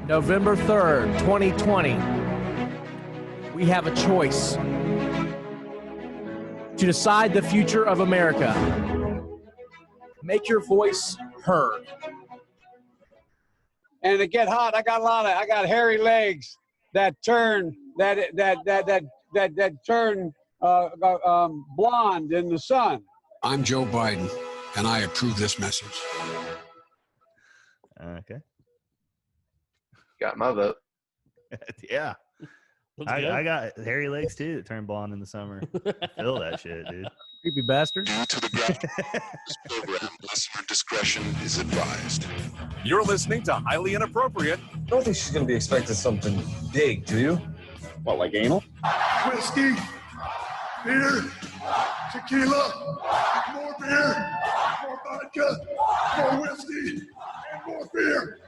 November 3rd, 2020, we have a choice to decide the future of America. Make your voice heard. And to get hot, I got hairy legs that turn turn blonde in the sun. I'm Joe Biden, and I approve this message. Okay. Got my vote. Yeah. I got hairy legs too that turn blonde in the summer. Feel that shit, dude. Creepy bastard. Due to the gravity of this program, listener discretion is advised. You're listening to Highly Inappropriate. I don't think she's going to be expecting something big, do you? What, like anal? Whiskey, beer, tequila, more beer, more vodka, more whiskey, and more beer.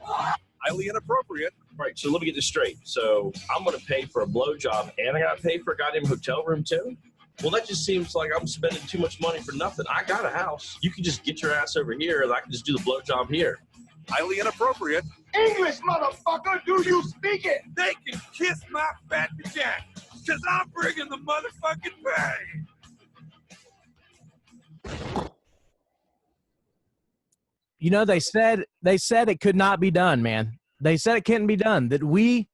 Highly Inappropriate. Right, so let me get this straight. So I'm going to pay for a blowjob and I got to pay for a goddamn hotel room too? Well, that just seems like I'm spending too much money for nothing. I got a house. You can just get your ass over here and I can just do the blowjob here. Highly Inappropriate. English, motherfucker, do you speak it? They can kiss my fat vagina, because I'm bringing the motherfucking pay. You know, they said it could not be done, man. They said it couldn't be done, that we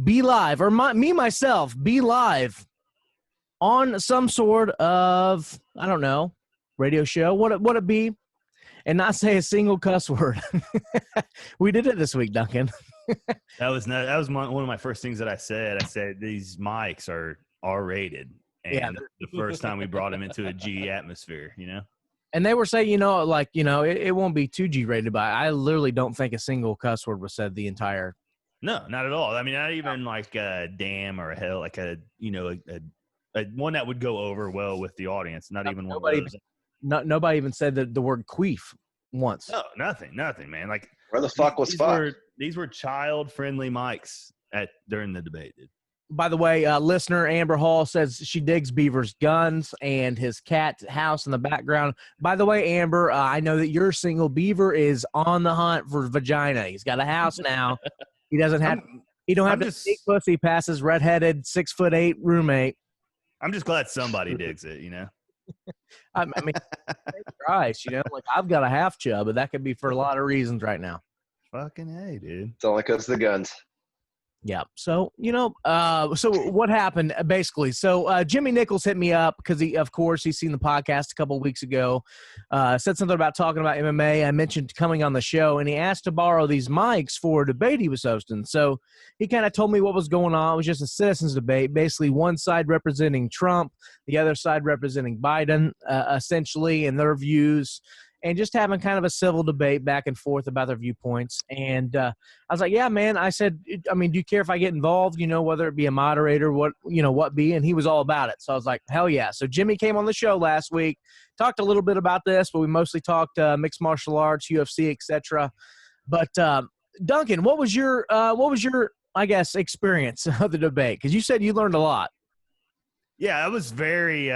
be live, or myself, be live on some sort of, I don't know, radio show. What it be? And not say a single cuss word. We did it this week, Duncan. That was one of my first things that I said. I said these mics are R-rated, and Yeah. the first time we brought them into a G atmosphere, you know. And they were saying, it won't be 2G rated, but I literally don't think a single cuss word was said the entire. No, not at all. I mean, not even like a damn or a hell, like a one that would go over well with the audience. Not even one of those. Nobody even said the word queef once. No, nothing, man. Like, Where the fuck was fuck? These were child-friendly mics during the debate, dude. By the way, listener Amber Hall says she digs Beaver's guns and his cat house in the background. By the way, Amber, I know that you're single. Beaver is on the hunt for vagina. He's got a house now. He doesn't have. He don't have to sneak pussy past his redheaded 6'8" roommate. I'm just glad somebody digs it, you know. I mean, Christ, like I've got a half chub, but that could be for a lot of reasons right now. Fucking hey, dude. It's only because of the guns. Yeah. So, so what happened basically? So Jimmy Nichols hit me up because he's seen the podcast a couple of weeks ago, said something about talking about MMA. I mentioned coming on the show, and he asked to borrow these mics for a debate he was hosting. So he kind of told me what was going on. It was just a citizens debate, basically one side representing Trump, the other side representing Biden, essentially, and their views. And just having kind of a civil debate back and forth about their viewpoints. And I was like, yeah, man. I said, I mean, do you care if I get involved, whether it be a moderator, what be? And he was all about it. So I was like, hell yeah. So Jimmy came on the show last week, talked a little bit about this, but we mostly talked mixed martial arts, UFC, etc. But Duncan, what was your, I guess, experience of the debate? Because you said you learned a lot. Yeah, I was very,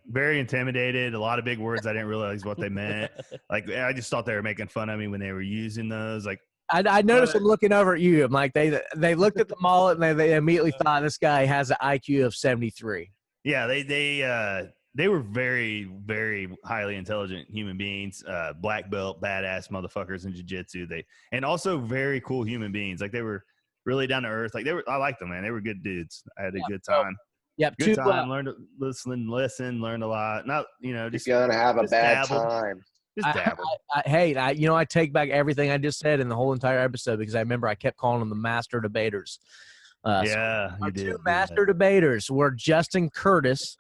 very intimidated. A lot of big words. I didn't realize what they meant. Like, I just thought they were making fun of me when they were using those. Like, I noticed them looking over at you. I'm like, they looked at the mullet and they immediately thought this guy has an IQ of 73. Yeah, they were very, very highly intelligent human beings. Black belt, badass motherfuckers in jiu-jitsu. And also very cool human beings. Like, they were really down to earth. Like, I liked them, man. They were good dudes. I had a good time. Yep. Good time. Learned to listen, learned a lot. Not, just You're gonna have a bad time. Just dabble. I take back everything I just said in the whole entire episode because I remember I kept calling them the master debaters. Yeah, our two master debaters were Justin Curtis,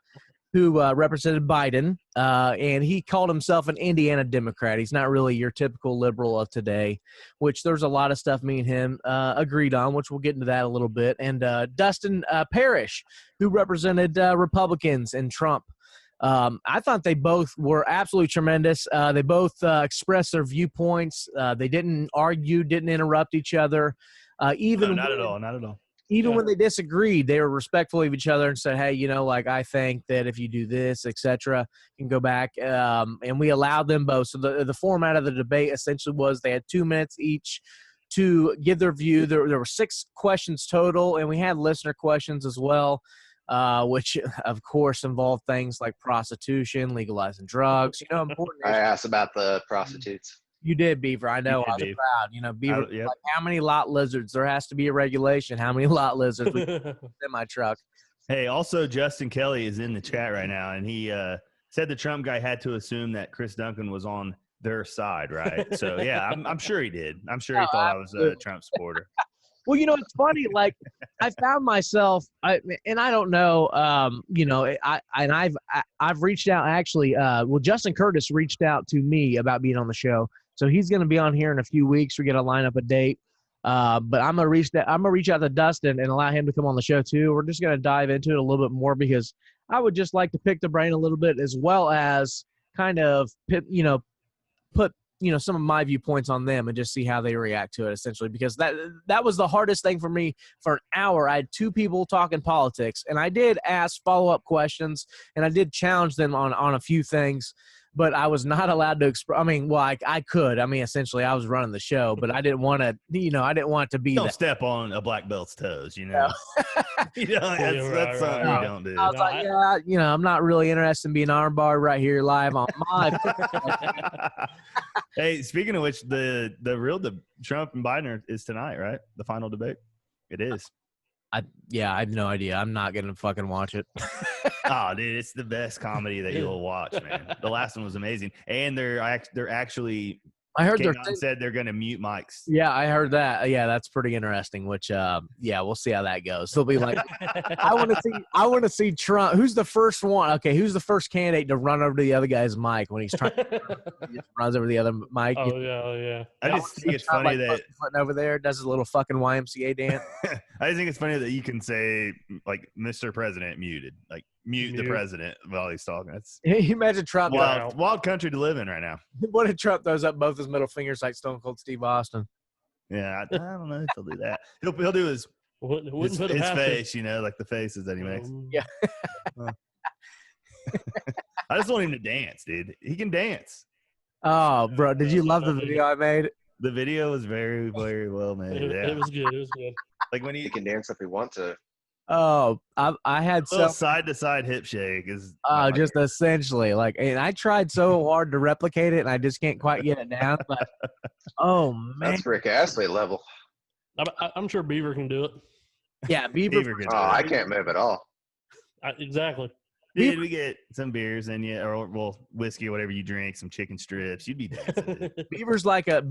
who represented Biden, and he called himself an Indiana Democrat. He's not really your typical liberal of today, which there's a lot of stuff me and him agreed on, which we'll get into that a little bit. And Dustin Parrish, who represented Republicans and Trump. I thought they both were absolutely tremendous. They both expressed their viewpoints. They didn't argue, didn't interrupt each other. Not at all. Even when they disagreed, they were respectful of each other and said, hey, I think that if you do this, etc., you can go back. And we allowed them both. So the format of the debate essentially was they had 2 minutes each to give their view. There were 6 questions total, and we had listener questions as well, which, of course, involved things like prostitution, legalizing drugs. Important I issues. asked about the prostitutes. You did, Beaver. I know. I was proud. Beaver, like, how many lot lizards? There has to be a regulation. How many lot lizards we can in my truck? Hey, also, Justin Kelly is in the chat right now, and he said the Trump guy had to assume that Chris Duncan was on their side, right? So, yeah, I'm sure he did. I'm sure he thought I was a Trump supporter. Well, it's funny. Like, I found myself, and I don't know, I've reached out actually. Justin Curtis reached out to me about being on the show, so he's going to be on here in a few weeks. We're going to line up a date. But I'm gonna reach out to Dustin and allow him to come on the show too. We're just gonna dive into it a little bit more because I would just like to pick the brain a little bit, as well as kind of put some of my viewpoints on them and just see how they react to it, essentially, because that was the hardest thing for me. For an hour, I had 2 people talking politics, and I did ask follow-up questions, and I did challenge them on a few things, but I was not allowed to express. I mean, well, I could. I mean, essentially, I was running the show, but I didn't want to, I didn't want it to be. Don't step on a black belt's toes, That's something you don't do. I was like, I'm not really interested in being armbarred right here live on my. Hey, speaking of which, the Trump and Biden is tonight, right? The final debate. It is. I have no idea. I'm not gonna fucking watch it. Oh, dude, it's the best comedy that you'll watch, man. The last one was amazing, and they're actually. I heard said they're going to mute mics. Yeah, I heard that. Yeah, that's pretty interesting. Which, we'll see how that goes. They'll be like, I want to see Trump. Who's the first one? Okay, who's the first candidate to run over to the other guy's mic when he's trying? He just runs over the other mic. Oh yeah. I just think it's funny that over there does his little fucking YMCA dance. I just think it's funny that you can say like Mr. President muted, like mute the president while he's talking. That's you imagine Trump. Wild country to live in right now. What if Trump throws up both his middle fingers like Stone Cold Steve Austin? Yeah, I don't know if he'll do that. He'll do his face, like the faces that he makes. Yeah. I just want him to dance, dude. He can dance. Oh, bro, did you love the video I made? The video was very, very well made. It was good. It was good. Like when he can dance if he wants to. Oh, I had some side to side hip shake is. Oh, just essentially like, and I tried so hard to replicate it, and I just can't quite get it down. But oh man, that's Rick Astley level. I'm sure Beaver can do it. Yeah, Beaver can. Oh, I can't move at all. Exactly. Dude, we get some beers in you, or whiskey, or whatever you drink, some chicken strips. You'd be dancing. Beaver's like a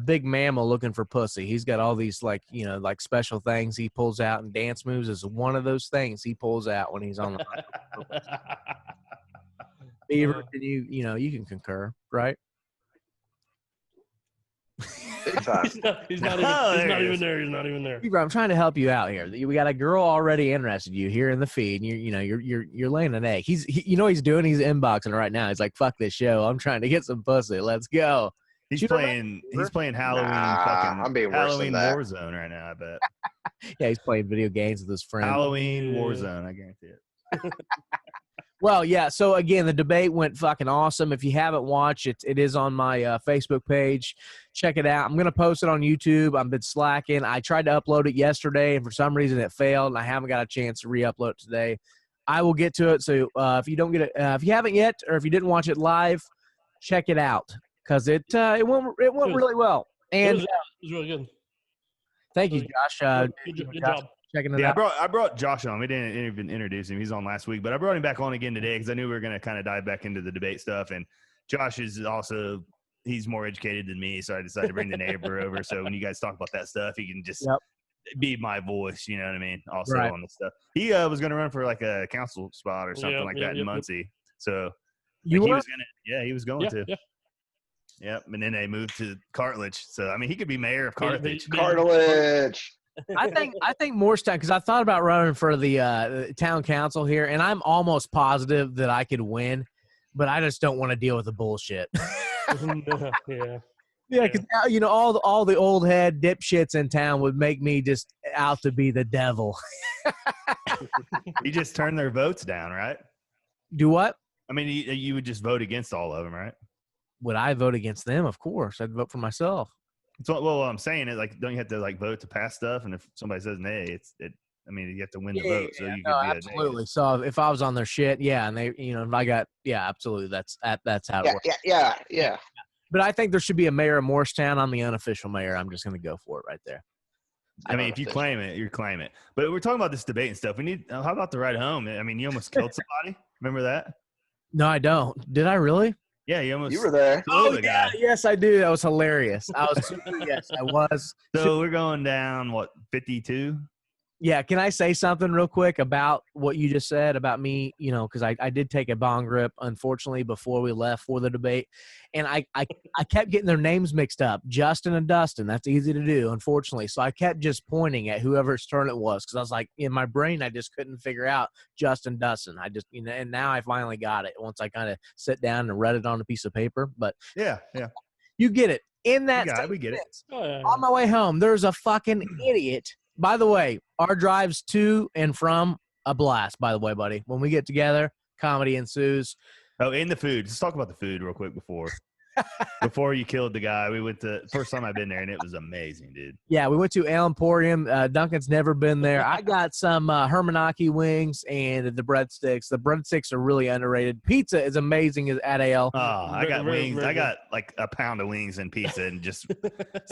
big mammal looking for pussy. He's got all these like special things he pulls out, and dance moves is one of those things he pulls out when he's on the mic. Beaver, can you can concur, right? He's not even there. He's not even there. Beaver, I'm trying to help you out here. We got a girl already interested in you here in the feed, and you're laying an egg. He's doing. He's inboxing right now. He's like, "Fuck this show. I'm trying to get some pussy. Let's go." He's playing Halloween. I'm being worse Halloween than that. Warzone right now. I bet. Yeah, he's playing video games with his friends. Halloween Warzone. I guarantee it. Well, yeah. So again, the debate went fucking awesome. If you haven't watched it, it is on my Facebook page. Check it out. I'm gonna post it on YouTube. I've been slacking. I tried to upload it yesterday, and for some reason it failed, and I haven't got a chance to re-upload it today. I will get to it. So if you don't get it, if you haven't yet, or if you didn't watch it live, check it out because it went really well. And it was really good. Thank you, Josh. Good Josh, job. checking it out. out. I brought Josh on. We didn't even introduce him. He's on last week, but I brought him back on again today because I knew we were going to kind of dive back into the debate stuff. And Josh is also he's more educated than me, so I decided to bring the neighbor over. So when you guys talk about that stuff, he can just be my voice. You know what I mean? Also on the stuff. He was going to run for like a council spot or something like that in Muncie. So he was going to. Yeah. Yep, and then they moved to Cartilage. So I mean, he could be mayor of Cartilage. Cartilage. I think Morristown, because I thought about running for the town council here, and I'm almost positive that I could win, but I just don't want to deal with the bullshit. Yeah, because all the old head dipshits in town would make me just out to be the devil. You just turn their votes down, right? Do what? I mean, you would just vote against all of them, right? Would I vote against them? Of course, I'd vote for myself. Well, what I'm saying is, like, don't you have to like vote to pass stuff? And if somebody says nay, I mean, you have to win the vote, so you could be absolutely. So if I was on their shit, and they, if I got, absolutely, that's how it works. Yeah. But I think there should be a mayor of Morristown. I'm the unofficial mayor. I'm just going to go for it right there. I mean, if you claim it, you claim it. But we're talking about this debate and stuff. We need. How about the ride home? I mean, you almost killed somebody. Remember that? No, I don't. Did I really? Yeah, you were there. Oh, yeah, yes, I do. That was hilarious. I was. So we're going down, 52? Yeah, can I say something real quick about what you just said about me? Because I did take a bong rip, unfortunately, before we left for the debate. And I kept getting their names mixed up, Justin and Dustin. That's easy to do, unfortunately. So I kept just pointing at whoever's turn it was because I was like, in my brain, I just couldn't figure out Justin, Dustin. I just, and now I finally got it once I kind of sit down and read it on a piece of paper. But yeah. You get it. In that we get it. On my way home, there's a fucking idiot. By the way, our drives to and from a blast, by the way, buddy. When we get together, comedy ensues. Oh, and the food. Let's talk about the food real quick before you killed the guy. We went to first time I've been there, and it was amazing, dude. Yeah, we went to El Emporium. Duncan's never been there. I got some Hermanaki wings and the breadsticks. The breadsticks are really underrated. Pizza is amazing at Ale. Oh, I got wings. I got like a pound of wings and pizza and just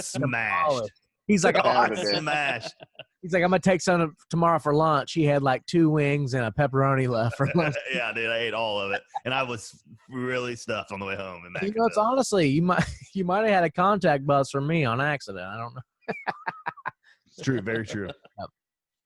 smashed. He's like, smashed. He's like, I'm gonna take some tomorrow for lunch. He had like 2 wings and a pepperoni left for lunch. Yeah, dude, I ate all of it, and I was really stuffed on the way home. It's honestly, you might have had a contact buzz from me on accident. I don't know. It's true, very true.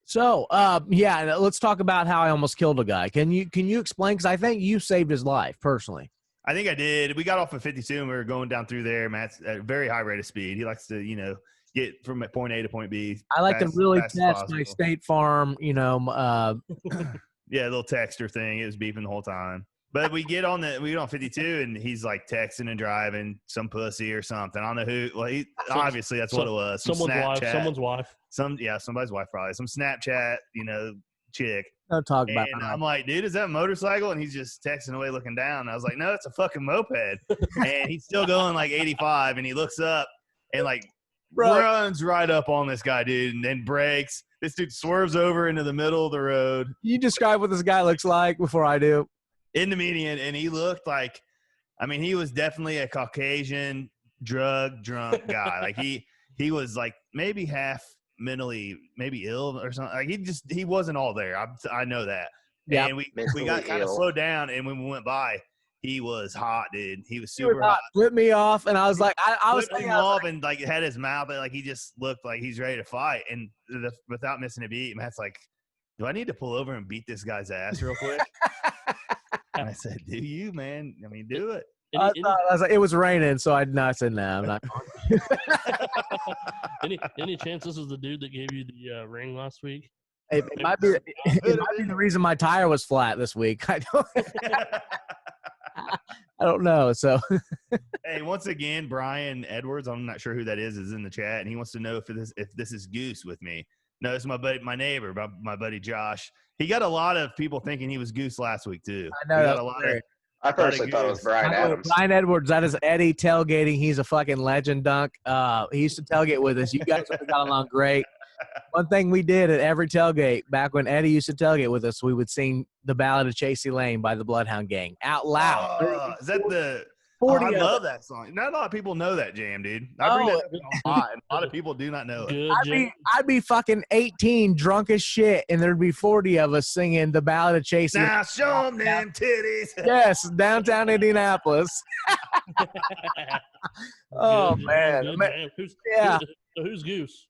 So, let's talk about how I almost killed a guy. Can you explain? Because I think you saved his life personally. I think I did. We got off at 52, and we were going down through there. Matt's at a very high rate of speed. He likes to, get from point A to point B. I like to really test my State Farm, yeah, little texter thing. It was beeping the whole time. But we get on 52, and he's like texting and driving some pussy or something. I don't know who. Well, obviously that's what it was. Someone's wife. Somebody's wife probably. Some Snapchat, chick. Don't talk about And that. I'm like, dude, is that a motorcycle? And he's just texting away, looking down. And I was like, no, it's a fucking moped. And he's still going like 85, and he looks up and like runs right up on this guy, dude, and then brakes. This dude swerves over into the middle of the road. You describe what this guy looks like before I do. In the median, and he looked like, he was definitely a Caucasian drug drunk guy. Like he was like maybe half mentally maybe ill or something. Like he wasn't all there. I know that. Yeah. And we got kind of slowed down, and when we went by, he was hot, dude. He was super hot. Flipped me off, and I was like, I was flipping him off, and like had his mouth, like he just looked like he's ready to fight. And without missing a beat, Matt's like, "Do I need to pull over and beat this guy's ass real quick?" And I said, "Do you, man? Do it." I was like, it was raining, so I said, "No, I'm not." Any chance this was the dude that gave you the ring last week? It might be. It might be the reason my tire was flat this week. I don't know. So, hey, once again, Brian Edwards, I'm not sure who that is in the chat, and he wants to know if this is Goose with me. No, it's my neighbor, my buddy Josh. He got a lot of people thinking he was Goose last week too. I know. I personally thought it was Brian Adams. Brian Edwards, that is Eddie tailgating. He's a fucking legend, Dunk. He used to tailgate with us. You guys got along great. One thing we did at every tailgate, back when Eddie used to tailgate with us, we would sing The Ballad of Chasey Lane by the Bloodhound Gang out loud. Is that the... I love that song. Not a lot of people know that jam, dude. I bring that up a lot, and a lot of people do not know it. I'd be fucking 18, drunk as shit, and there'd be 40 of us singing The Ballad of Chasey. Now show them them titties. Yes, downtown Indianapolis. Oh, man. Who's Goose?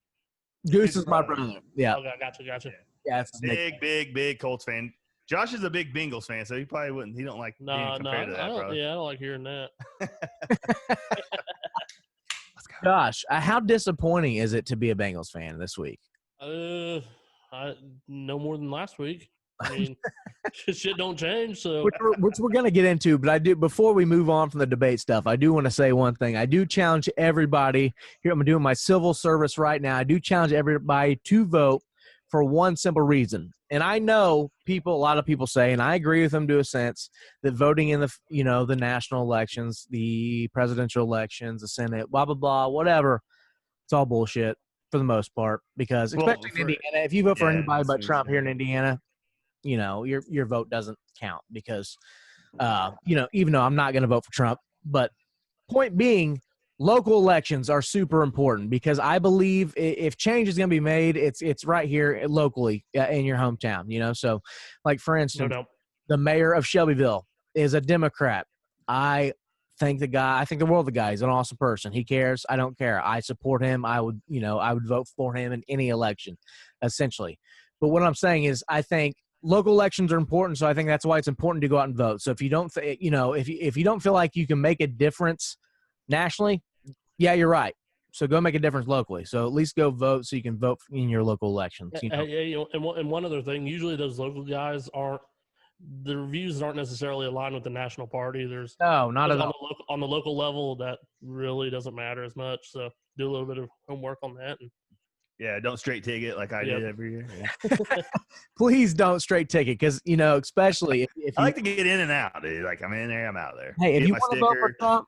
Goose is my brother. Yeah. Okay, gotcha. Yeah, big Colts fan. Josh is a big Bengals fan, so he probably wouldn't. He don't like being compared to that, probably. Yeah, I don't like hearing that. Josh, how disappointing is it to be a Bengals fan this week? No more than last week. I mean, shit don't change. So which we're gonna get into, but before we move on from the debate stuff, I do want to say one thing. I do challenge everybody here. I'm doing my civil service right now. I do challenge everybody to vote for one simple reason. And I know a lot of people say, and I agree with them to a sense, that voting in the national elections, the presidential elections, the Senate, blah, blah, blah, whatever, It's all bullshit for the most part because, especially in Indiana, if you vote for anybody but Trump here in Indiana, your vote doesn't count because, even though I'm not going to vote for Trump, but point being, local elections are super important because I believe if change is going to be made, it's right here locally in your hometown, so like for instance, the mayor of Shelbyville is a Democrat. I think the world of the guy. He's an awesome person. He cares. I don't care. I support him. I would vote for him in any election, essentially. But what I'm saying is I think local elections are important, so I think that's why it's important to go out and vote. So if you don't, if you don't feel like you can make a difference nationally, yeah, you're right. So go make a difference locally. So at least go vote so you can vote in your local elections. And one other thing, usually those local guys their views aren't necessarily aligned with the national party. Not at all. On the local level, that really doesn't matter as much. So do a little bit of homework on that. Yeah, don't straight ticket like I did every year. Yeah. Please don't straight ticket because, especially if I like to get in and out, dude. Like I'm in there, I'm out there. Hey, if you want to vote for Trump,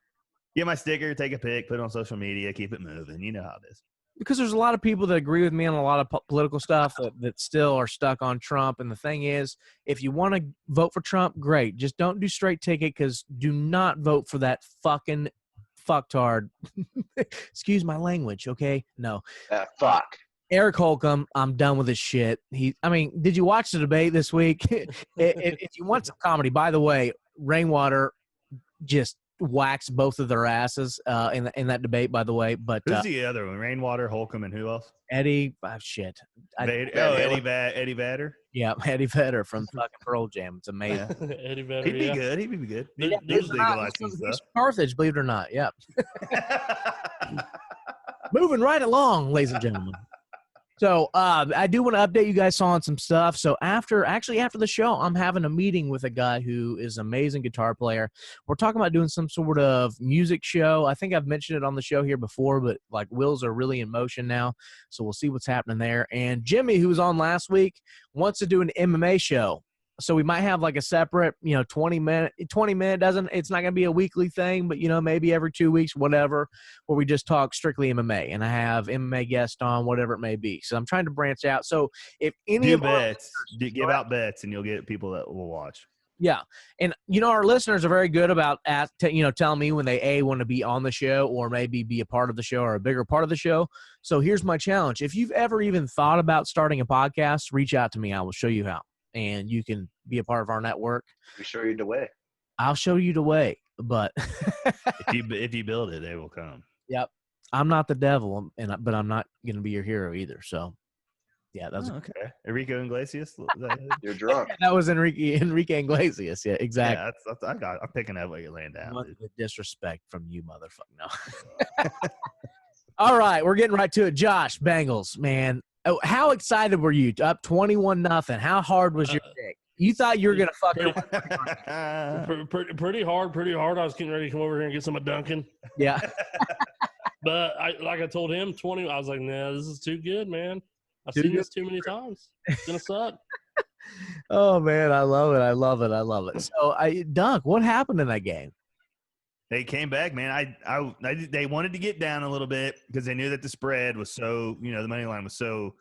get my sticker, take a pic, put it on social media, keep it moving. You know how it is. Because there's a lot of people that agree with me on a lot of political stuff that still are stuck on Trump. And the thing is, if you want to vote for Trump, great. Just don't do straight ticket because do not vote for that fucking fucktard. Excuse my language, okay? No. Fuck. Eric Holcomb, I'm done with his shit. Did you watch the debate this week? If you want some comedy, by the way, Rainwater just waxed both of their asses in that debate, by the way. But who's the other one? Rainwater, Holcomb, and who else? Eddie. Shit. Eddie Vedder. Yeah, Eddie Vedder from fucking Pearl Jam. It's amazing. Eddie Vedder. He'd be good. He'd be good. He's Carthage, believe it or not. Yep. Moving right along, ladies and gentlemen. So I do want to update you guys on some stuff. So after the show, I'm having a meeting with a guy who is an amazing guitar player. We're talking about doing some sort of music show. I think I've mentioned it on the show here before, but like wheels are really in motion now. So we'll see what's happening there. And Jimmy, who was on last week, wants to do an MMA show. So we might have like a separate, 20 minute it's not going to be a weekly thing, but maybe every 2 weeks, whatever, where we just talk strictly MMA and I have MMA guests on, whatever it may be. So I'm trying to branch out. So if any of bets, give out bets and you'll get people that will watch. Yeah. And, our listeners are very good about, telling me when they want to be on the show or maybe be a part of the show or a bigger part of the show. So here's my challenge. If you've ever even thought about starting a podcast, reach out to me. I will show you how. And you can be a part of our network. We show you the way. I'll show you the way, but if you build it, they will come. Yep. I'm not the devil, but I'm not going to be your hero either. So, yeah, that's okay. Enrique Iglesias. You're drunk. That was Enrique Iglesias. Yeah, exactly. Yeah, I'm picking up what you're laying down. The disrespect from you, motherfucker. No. All right, we're getting right to it. Josh, Bengals, man. Oh, how excited were you? Up 21-0. How hard was your dick? You thought you were gonna fuck your pretty hard. I was getting ready to come over here and get some of Duncan. Yeah. But I told him 20. I was like, nah, this is too good, man. I've seen this too many times. It's gonna suck. Oh man, I love it. So Dunk, what happened in that game? They came back, man. They wanted to get down a little bit because they knew that the spread was so, the money line was so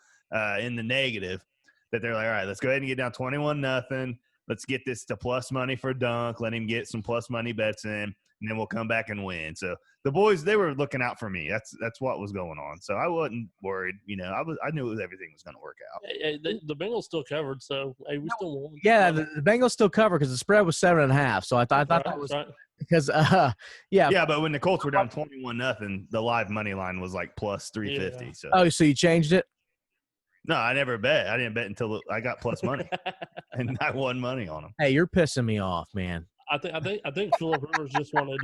in the negative that they're like, all right, let's go ahead and get down 21-0. Let's get this to plus money for Dunk. Let him get some plus money bets in, and then we'll come back and win. So the boys, they were looking out for me. That's what was going on. So I wasn't worried. I knew everything was going to work out. The Bengals still covered, so we still won. Yeah, the Bengals still covered because the spread was 7.5. So I thought that was right. Because yeah, but when the Colts were down 21-0, the live money line was like plus 350. Yeah. So so you changed it? No, I never bet. I didn't bet until I got plus money, and I won money on them. Hey, you're pissing me off, man. I think Phillip Rivers just wanted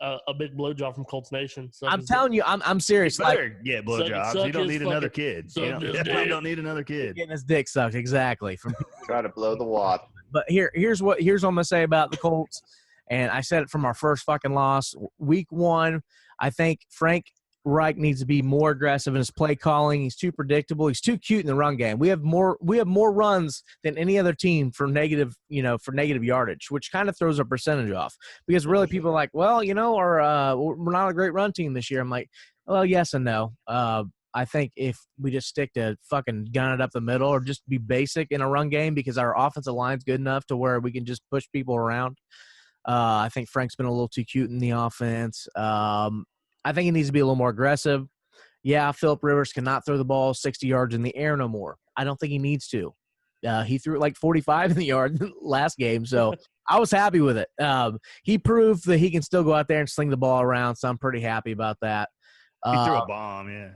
a big blowjob from Colts Nation. So I'm telling you, I'm serious. You better get blowjobs. You don't need another kid. You don't need another kid. Getting his dick sucked, exactly. Try to blow the wad. But here's what I'm gonna say about the Colts. And I said it from our first fucking loss. Week 1, I think Frank Reich needs to be more aggressive in his play calling. He's too predictable. He's too cute in the run game. We have more runs than any other team for negative yardage, which kind of throws our percentage off. Because really people are like, well, we're not a great run team this year. I'm like, Well, yes and no. I think if we just stick to fucking gun it up the middle or just be basic in a run game because our offensive line's good enough to where we can just push people around. I think Frank's been a little too cute in the offense. I think he needs to be a little more aggressive. Yeah, Phillip Rivers cannot throw the ball 60 yards in the air no more. I don't think he needs to. He threw it like 45 in the yard last game, so I was happy with it. He proved that he can still go out there and sling the ball around, so I'm pretty happy about that. He threw a bomb, yeah.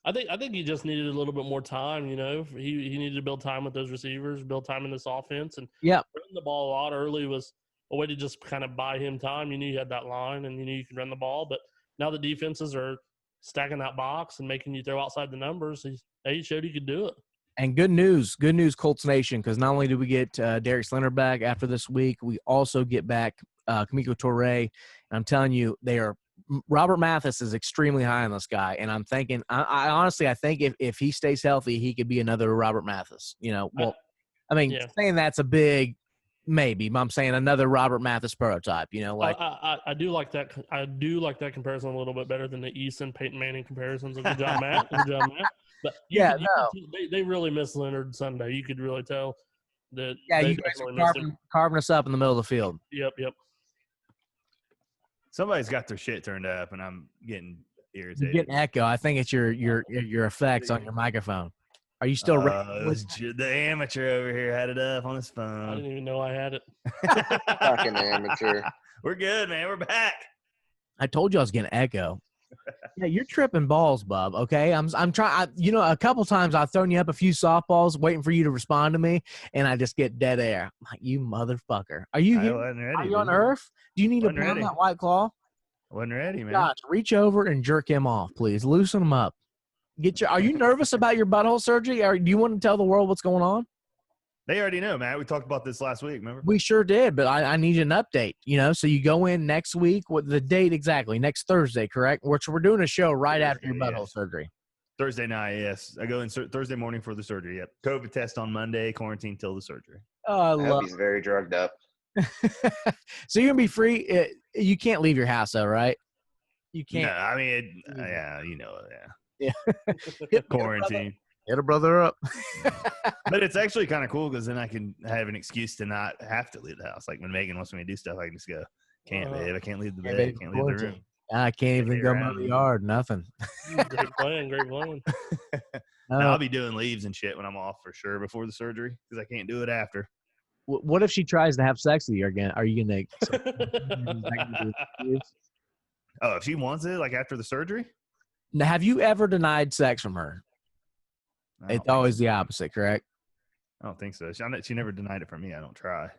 I think he just needed a little bit more time. You know, he needed to build time with those receivers, build time in this offense, and running the ball a lot early was a way to just kind of buy him time. You knew you had that line, and you knew you could run the ball. But now the defenses are stacking that box and making you throw outside the numbers. He showed he could do it. And good news, Colts Nation, because not only do we get Derek Slender back after this week, we also get back Kamiko Toure. And I'm telling you, Robert Mathis is extremely high on this guy. And I'm thinking, I honestly think if he stays healthy, he could be another Robert Mathis. You know, saying that's a big maybe, but I'm saying another Robert Mathis prototype. You know, like I do like that. I do like that comparison a little bit better than the Eason Peyton Manning comparisons. Good job, Matt. Good job, Matt. But they really missed Leonard Sunday. You could really tell that. Yeah, you guys are carving us up in the middle of the field. Yep. Somebody's got their shit turned up, and I'm getting irritated. You're getting echo. I think it's your effects on your microphone. Are you still? The amateur over here had it up on his phone. I didn't even know I had it. Fucking amateur. We're good, man. We're back. I told you I was getting echo. Yeah, you're tripping balls, bub. Okay, I'm trying. A couple times I've thrown you up a few softballs, waiting for you to respond to me, and I just get dead air. I'm like, you motherfucker. Are you? Are you on Earth? Do you need to pound that White Claw? Wasn't ready, man. Gosh, reach over and jerk him off, please. Loosen him up. Are you nervous about your butthole surgery? Or do you want to tell the world what's going on? They already know, Matt. We talked about this last week, remember? We sure did, but I need an update, so you go in next week. What the date exactly? Next Thursday, correct? Which we're doing a show right after your butthole surgery. Thursday night, yes. I go in Thursday morning for the surgery, yep. COVID test on Monday, quarantine till the surgery. Oh, I hope he's very drugged up. So you're going to be free? You can't leave your house, though, right? You can't. No, I mean, yeah, Yeah. Quarantine. Hit a brother up. But it's actually kind of cool because then I can have an excuse to not have to leave the house. Like when Megan wants me to do stuff, I can just go, can't, babe. I can't leave the bed. I can't leave the room. I can't even go mow the yard. Nothing. Great plan. I'll be doing leaves and shit when I'm off for sure before the surgery because I can't do it after. What if she tries to have sex with you again? Are you going to? Oh, if she wants it, like after the surgery? Now, have you ever denied sex from her? It's always the opposite, correct? I don't think so. She never denied it from me. I don't try.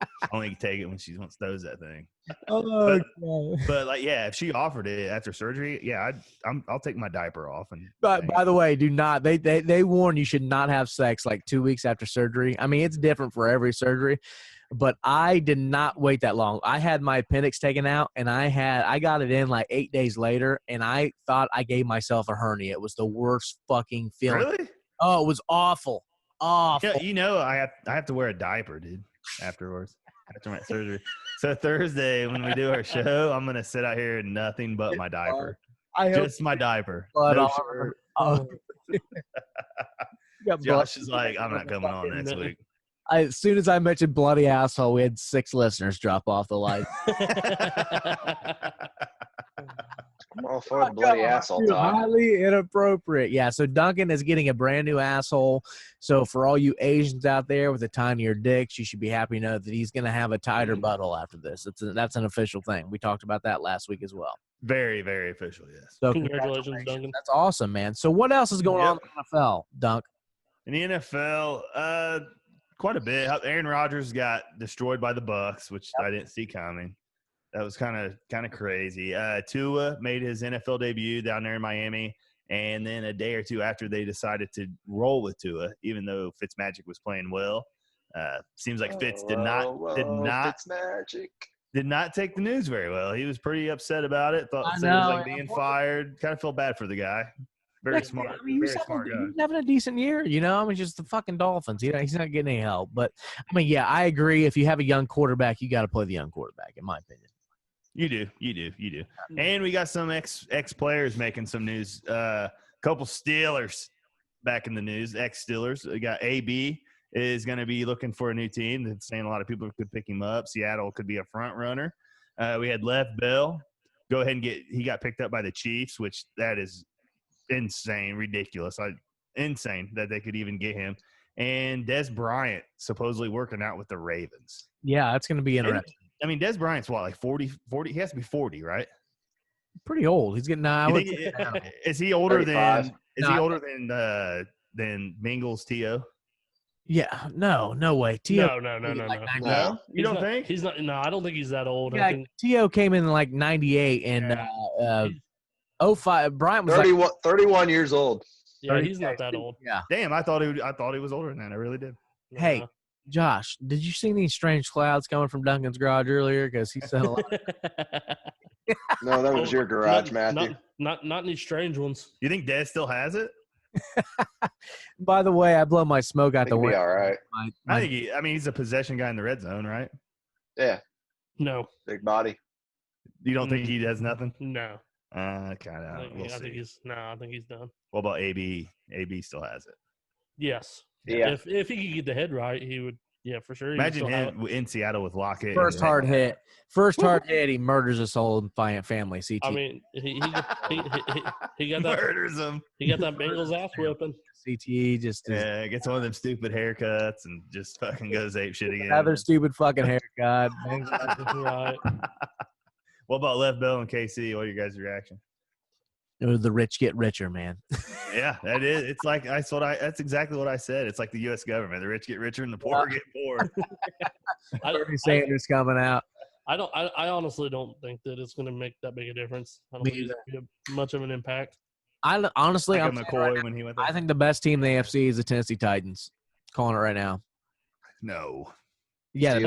I only take it when she wants those that thing. But like, yeah, if she offered it after surgery, yeah, I'll take my diaper off. And but by the way, do not they warn you should not have sex like 2 weeks after surgery. I mean, it's different for every surgery, but I did not wait that long. I had my appendix taken out, and I got it in like 8 days later, and I thought I gave myself a hernia. It was the worst fucking feeling. Really? Oh, it was awful. Awful. Yeah, I have to wear a diaper, dude, afterwards, after my surgery. So Thursday when we do our show, I'm gonna sit out here in nothing but my diaper. Just my diaper. No shirt. Josh is like, I'm not coming on next week. As soon as I mentioned bloody asshole, we had 6 listeners drop off the line. I'm all for the bloody asshole talk. Highly inappropriate. Yeah, so Duncan is getting a brand new asshole. So for all you Asians out there with the tinier dicks, you should be happy to know that he's going to have a tighter butthole after this. That's an official thing. We talked about that last week as well. Very, very official, yes. So congratulations, Duncan. That's awesome, man. So what else is going on in the NFL, Dunk? In the NFL, quite a bit. Aaron Rodgers got destroyed by the Bucs, which I didn't see coming. That was kind of crazy. Tua made his NFL debut down there in Miami, and then a day or two after they decided to roll with Tua, even though Fitzmagic was playing well. Seems like Fitz did not take the news very well. He was pretty upset about it. Thought it was like being fired. Kind of felt bad for the guy. Very smart. I mean, very smart guy. He's having a decent year, I mean, just the fucking Dolphins. He's not getting any help. But I mean, yeah, I agree. If you have a young quarterback, you got to play the young quarterback, in my opinion. You do. And we got some ex players making some news. Couple Steelers back in the news. Ex Steelers. We got AB is going to be looking for a new team. They're saying a lot of people could pick him up. Seattle could be a front runner. We had Lev Bell go ahead and he got picked up by the Chiefs, which that is insane, ridiculous, insane that they could even get him. And Des Bryant supposedly working out with the Ravens. Yeah, that's going to be interesting. I mean, Des Bryant's what, like 40? He has to be 40, right? Pretty old. He's getting is he older 35. than Bengals T.O.? Yeah, no way. No. No, you don't think he's not? No, I don't think he's that old. Yeah, T.O. came in like 98 and 05. Bryant was 31 years old. Yeah, he's not that old. Yeah. Damn, I thought he was older than that. I really did. Hey, Josh, did you see any strange clouds coming from Duncan's garage earlier? Because he said a lot. No, that was your garage, Matthew. Not any strange ones. You think Des still has it? By the way, I blow my smoke out the window. All right. I think he's a possession guy in the red zone, right? Yeah. No. Big body. You don't think he does nothing? No. Kind of. I think he's done. What about AB? AB still has it. Yes. Yeah. If he could get the head right, he would. Yeah, for sure. Imagine him in Seattle with Lockett. First hard hit, he murders his whole family. CT. I mean, he got that. Murders him. He got that Bengals ass whipping. CTE just gets one of them stupid haircuts and just fucking goes ape shit again. Another stupid fucking haircut. Right. What about Lev Bell and KC? What are your guys' reaction? The rich get richer, man. Yeah, that is. It's like that's exactly what I said. It's like the U.S. government. The rich get richer and the poor get poor. Bernie Sanders coming out. I honestly don't think that it's going to make that big a difference. I don't think it's going to be much of an impact. I honestly, like McCoy when he went there. I think the best team in the AFC is the Tennessee Titans. Calling it right now. No. Yeah, I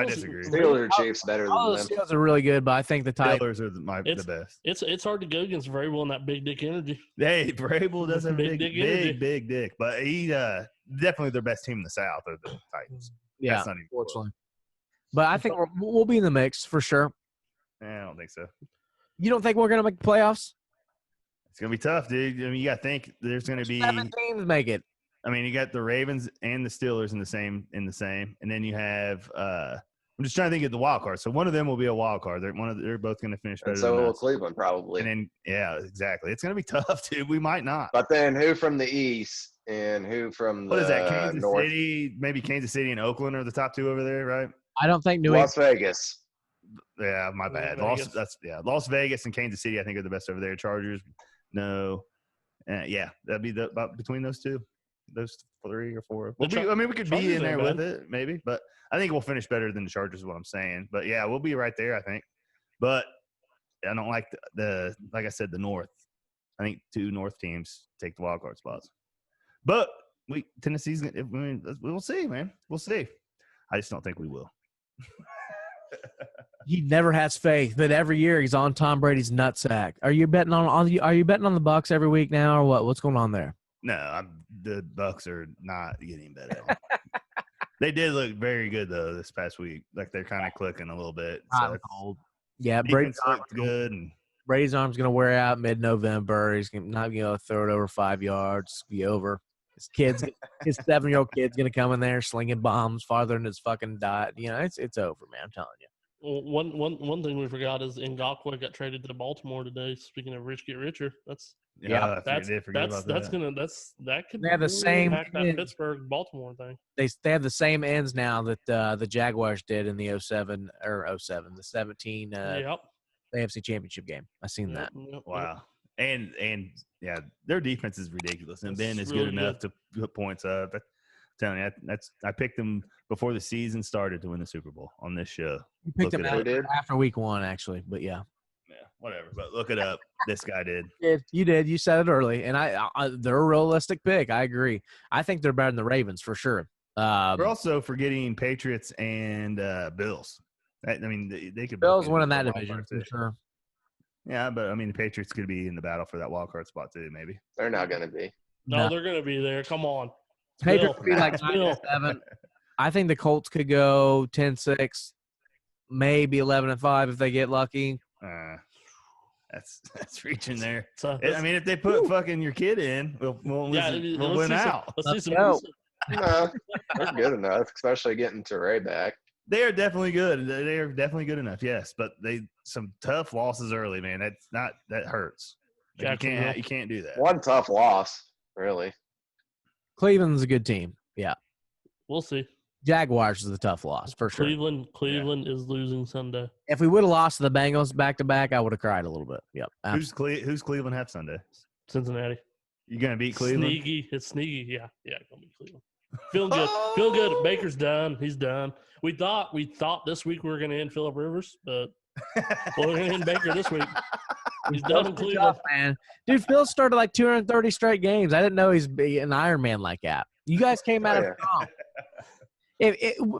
disagree. Steelers Chiefs better than them. Steelers are really good, but I think the Titans are the best. It's hard to go against Vrabel and that big dick energy. Hey, Vrabel does have big dick, but he definitely their best team in the South are the Titans. Yeah, that's not even unfortunately. But I think we'll be in the mix for sure. I don't think so. You don't think we're going to make the playoffs? It's going to be tough, dude. I mean, you got to think there's going to be 7 teams make it. I mean, you got the Ravens and the Steelers in the same, and then you have. I'm just trying to think of the wild card. So one of them will be a wild card. They're both going to finish better. And so than will us. Cleveland probably. And then exactly. It's going to be tough, dude. We might not. But then who from the East and who from what the is that? Kansas North? City, maybe Kansas City and Oakland are the top two over there, right? I don't think Las Vegas. Yeah, my bad. Las Vegas and Kansas City, I think, are the best over there. Chargers, no. Yeah, that'd be about between those two. Those 3 or 4. We could be in there with it, maybe. But I think we'll finish better than the Chargers is what I'm saying. But, yeah, we'll be right there, I think. But I don't like like I said, the North. I think 2 North teams take the wild card spots. But Tennessee's – we'll see, man. We'll see. I just don't think we will. He never has faith, but every year he's on Tom Brady's nutsack. Are you betting on the Bucs every week now, or what? What's going on there? No, the Bucs are not getting better. They did look very good though this past week. Like they're kind of clicking a little bit. So yeah, Brady's looked good. And Brady's arm's going to wear out mid-November. He's not going to throw it over 5 yards. Be over. His 7-year-old kid's going to come in there slinging bombs farther than his fucking dot. You know, it's over, man. I'm telling you. Well, one thing we forgot is Ngakoue got traded to Baltimore today. Speaking of rich get richer, that could they have the same impact that Pittsburgh Baltimore thing. They have the same ends now that the Jaguars did in the 07 the 17 AFC Championship game. I seen that. Wow. And yeah, their defense is ridiculous, and Ben is really good enough to put points up. I'm telling you, I picked them before the season started to win the Super Bowl on this show. You picked them after week 1, actually, but yeah. Yeah, whatever. But look it up. This guy did. You did. You said it early, and they're a realistic pick. I agree. I think they're better than the Ravens for sure. We're also forgetting Patriots and Bills. I mean, they could. Bills winning that division for sure. Yeah, but I mean, the Patriots could be in the battle for that wild card spot too. Maybe they're not going to be. No, they're going to be there. Come on. Patriots could be like 9-7. I think the Colts could go 10-6. maybe 11-5 if they get lucky. That's reaching there. So I mean, if they put fucking your kid in, we'll win out. Let's see some. No, they're good enough, especially getting Teray back. They are definitely good. They are definitely good enough. Yes, but some tough losses early, man. That hurts. Like, you can't do that. One tough loss, really. Cleveland's a good team. Yeah, we'll see. Jaguars is a tough loss for sure. Cleveland is losing Sunday. If we would have lost to the Bengals back to back, I would have cried a little bit. Yep. Who's Cleveland have Sunday? Cincinnati. You gonna beat Cleveland? It's sneaky. Yeah, gonna beat Cleveland. Feeling good. Feeling good. Baker's done. He's done. We thought this week we were gonna end Phillip Rivers, but we're gonna end Baker this week. He's done in Cleveland, man. Dude, Phil started like 230 straight games. I didn't know he's an Iron Man like that. You guys came out of strong.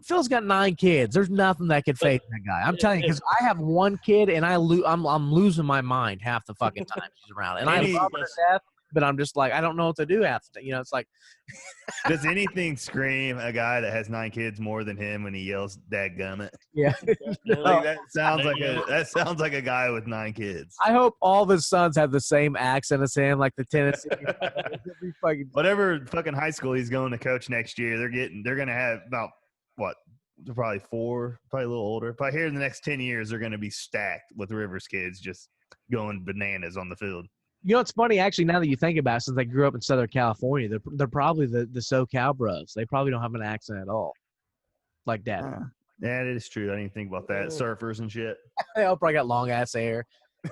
Phil's got 9 kids. There's nothing that could face that guy. I'm telling you, because I have 1 kid and I'm losing my mind half the fucking time she's around. And I love her to death, but I'm just like, I don't know what to do after. It's like. Does anything scream a guy that has 9 kids more than him when he yells "dadgummit"? Yeah. Like, that sounds like a guy with 9 kids. I hope all of his sons have the same accent as him, like the Tennessee. Whatever fucking high school he's going to coach next year, they're gonna have about what? They're probably 4, probably a little older. Probably here in the next 10 years, they're gonna be stacked with Rivers kids just going bananas on the field. You know, it's funny, actually, now that you think about it, since I grew up in Southern California, they're probably the SoCal bros. They probably don't have an accent at all. Like that. Yeah, it is true. I didn't even think about that. Surfers and shit. They all probably got long-ass hair.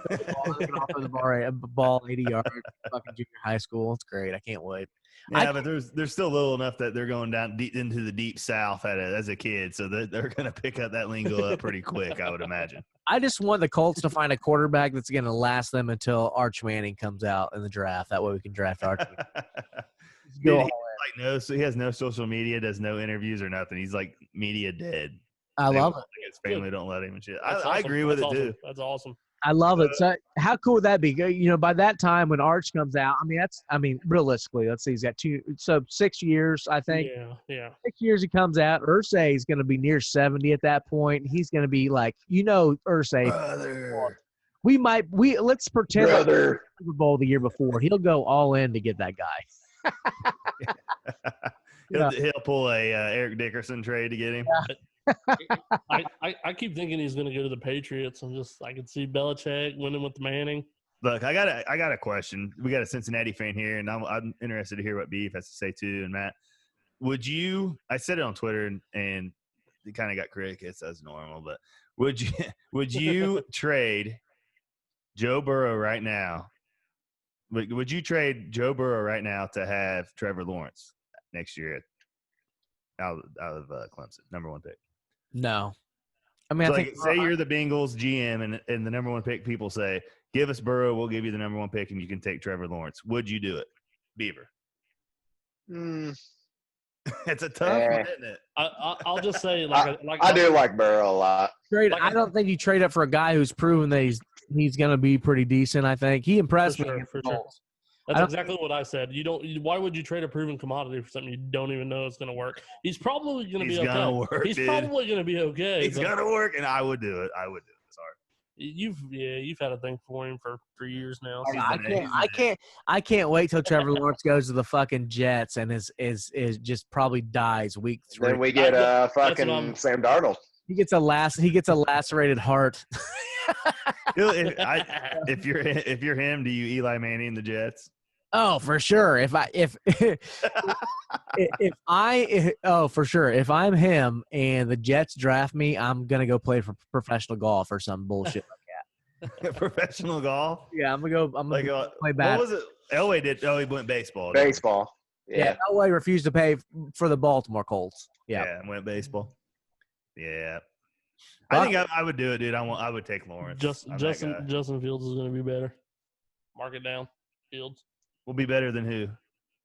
Off of the ball 80 yards, fucking junior high school. It's great. I can't wait. Yeah, but they're still little enough that they're going down deep into the deep south as a kid, so they're going to pick up that lingo up pretty quick, I would imagine. I just want the Colts to find a quarterback that's going to last them until Arch Manning comes out in the draft. That way we can draft Arch Manning. So he has no social media, does no interviews or nothing. He's like media dead. I love it. His family don't let him and shit. I agree with it too. That's awesome. I love it. So how cool would that be? By that time when Arch comes out, realistically, let's see, he's got 6 years, I think. Yeah. 6 years he comes out. Irsay is going to be near 70 at that point. He's going to be like, Irsay. Brother. Let's pretend like the Super Bowl the year before. He'll go all in to get that guy. He'll pull a Eric Dickerson trade to get him. Yeah. I keep thinking he's going to go to the Patriots. I can see Belichick winning with Manning. Look, I got a question. We got a Cincinnati fan here, and I'm interested to hear what Beef has to say too. And Matt, I said it on Twitter, and it kind of got crickets as normal. But would you trade Joe Burrow right now? Would you trade Joe Burrow right now to have Trevor Lawrence next year out of Clemson, number 1 pick? No. So say you're the Bengals GM and the number 1 pick, people say, give us Burrow, we'll give you the number 1 pick, and you can take Trevor Lawrence. Would you do it, Beaver? It's a tough one, isn't it? I'll just say, I do like Burrow a lot. I don't think you trade up for a guy who's proven that he's going to be pretty decent. I think he impressed me. For sure. That's exactly what I said. Why would you trade a proven commodity for something you don't even know is going to work? He's probably going to be okay. He's probably going to be I It's going to work, and I would do it. Sorry. You've had a thing for him for years now. So. I can't wait till Trevor Lawrence goes to the fucking Jets and is just probably dies week 3. Then we get fucking Sam Darnold. He gets a lacerated heart. If you're him, do you Eli Manning the Jets? Oh, for sure. If for sure. If I'm him and the Jets draft me, I'm gonna go play for professional golf or some bullshit like that. Professional golf? Yeah, I'm gonna go play bad. What was it? Elway did. Oh, he went baseball. Baseball. Yeah. Elway refused to pay for the Baltimore Colts. Yeah, and went baseball. Yeah. I think I would do it, dude. I would take Lawrence. Justin Fields is going to be better. Mark it down. Fields will be better than who?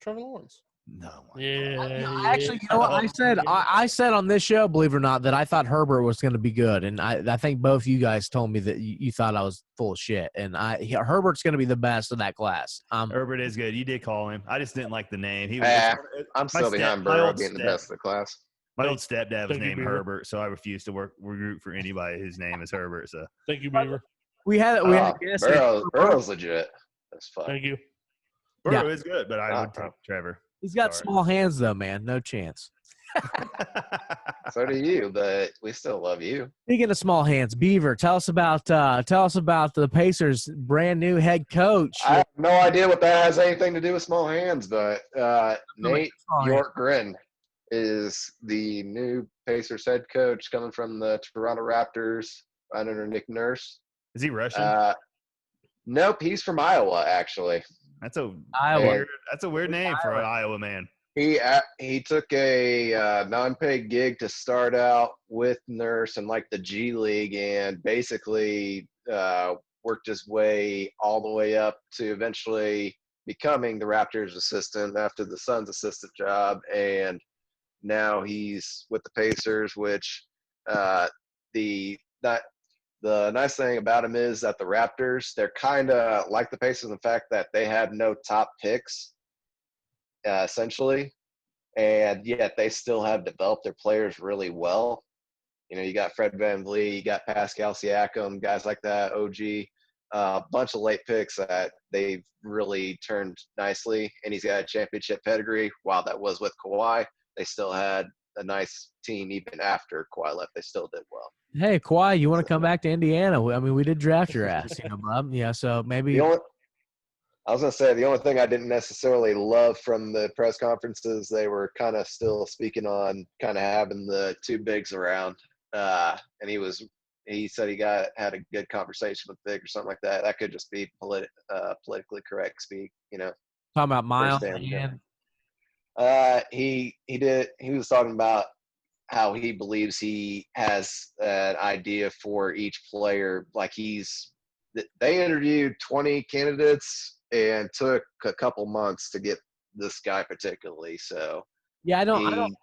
Trevor Lawrence. No. Yeah. Actually, you know what I said? I said on this show, believe it or not, that I thought Herbert was going to be good, and I think both you guys told me that you thought I was full of shit. And Herbert's going to be the best of that class. Herbert is good. You did call him. I just didn't like the name. I'm still behind Burrow being the best of the class. My old stepdad was Thank you, named Beaver. Herbert, so I refuse to root for anybody whose name is Herbert. So Thank you, Beaver. We had a guest. Burrow's legit. That's fun. Thank you. Burrow is good, but I would take Trevor. He's got small hands, though, man. No chance. So do you, but we still love you. Speaking of small hands, Beaver, tell us about the Pacers' brand new head coach. I have no idea what that has anything to do with small hands, but Nate York-Grin is the new Pacers head coach coming from the Toronto Raptors under Nick Nurse. Is he Russian? Nope, he's from Iowa, actually. That's a weird name for an Iowa man. He took a non-paid gig to start out with Nurse in like the G League, and basically worked his way all the way up to eventually becoming the Raptors assistant after the Suns assistant job, and now he's with the Pacers. Which the nice thing about him is that the Raptors, they're kind of like the Pacers in the fact that they have no top picks. Essentially, and yet they still have developed their players really well. You know, you got Fred VanVleet, you got Pascal Siakam, guys like that, OG, a bunch of late picks that they've really turned nicely, and he's got a championship pedigree. While that was with Kawhi, they still had a nice team even after Kawhi left. They still did well. Hey, Kawhi, you want to come back to Indiana? I mean, we did draft your ass, bub. Yeah, so maybe – I was going to say, the only thing I didn't necessarily love from the press conferences, they were kind of still speaking on kind of having the two bigs around. And he said he had a good conversation with Vic or something like that. That could just be politically correct speak, Talking about Miles. He was talking about how he believes he has an idea for each player. Like they interviewed 20 candidates and took a couple months to get this guy particularly. So yeah, I don't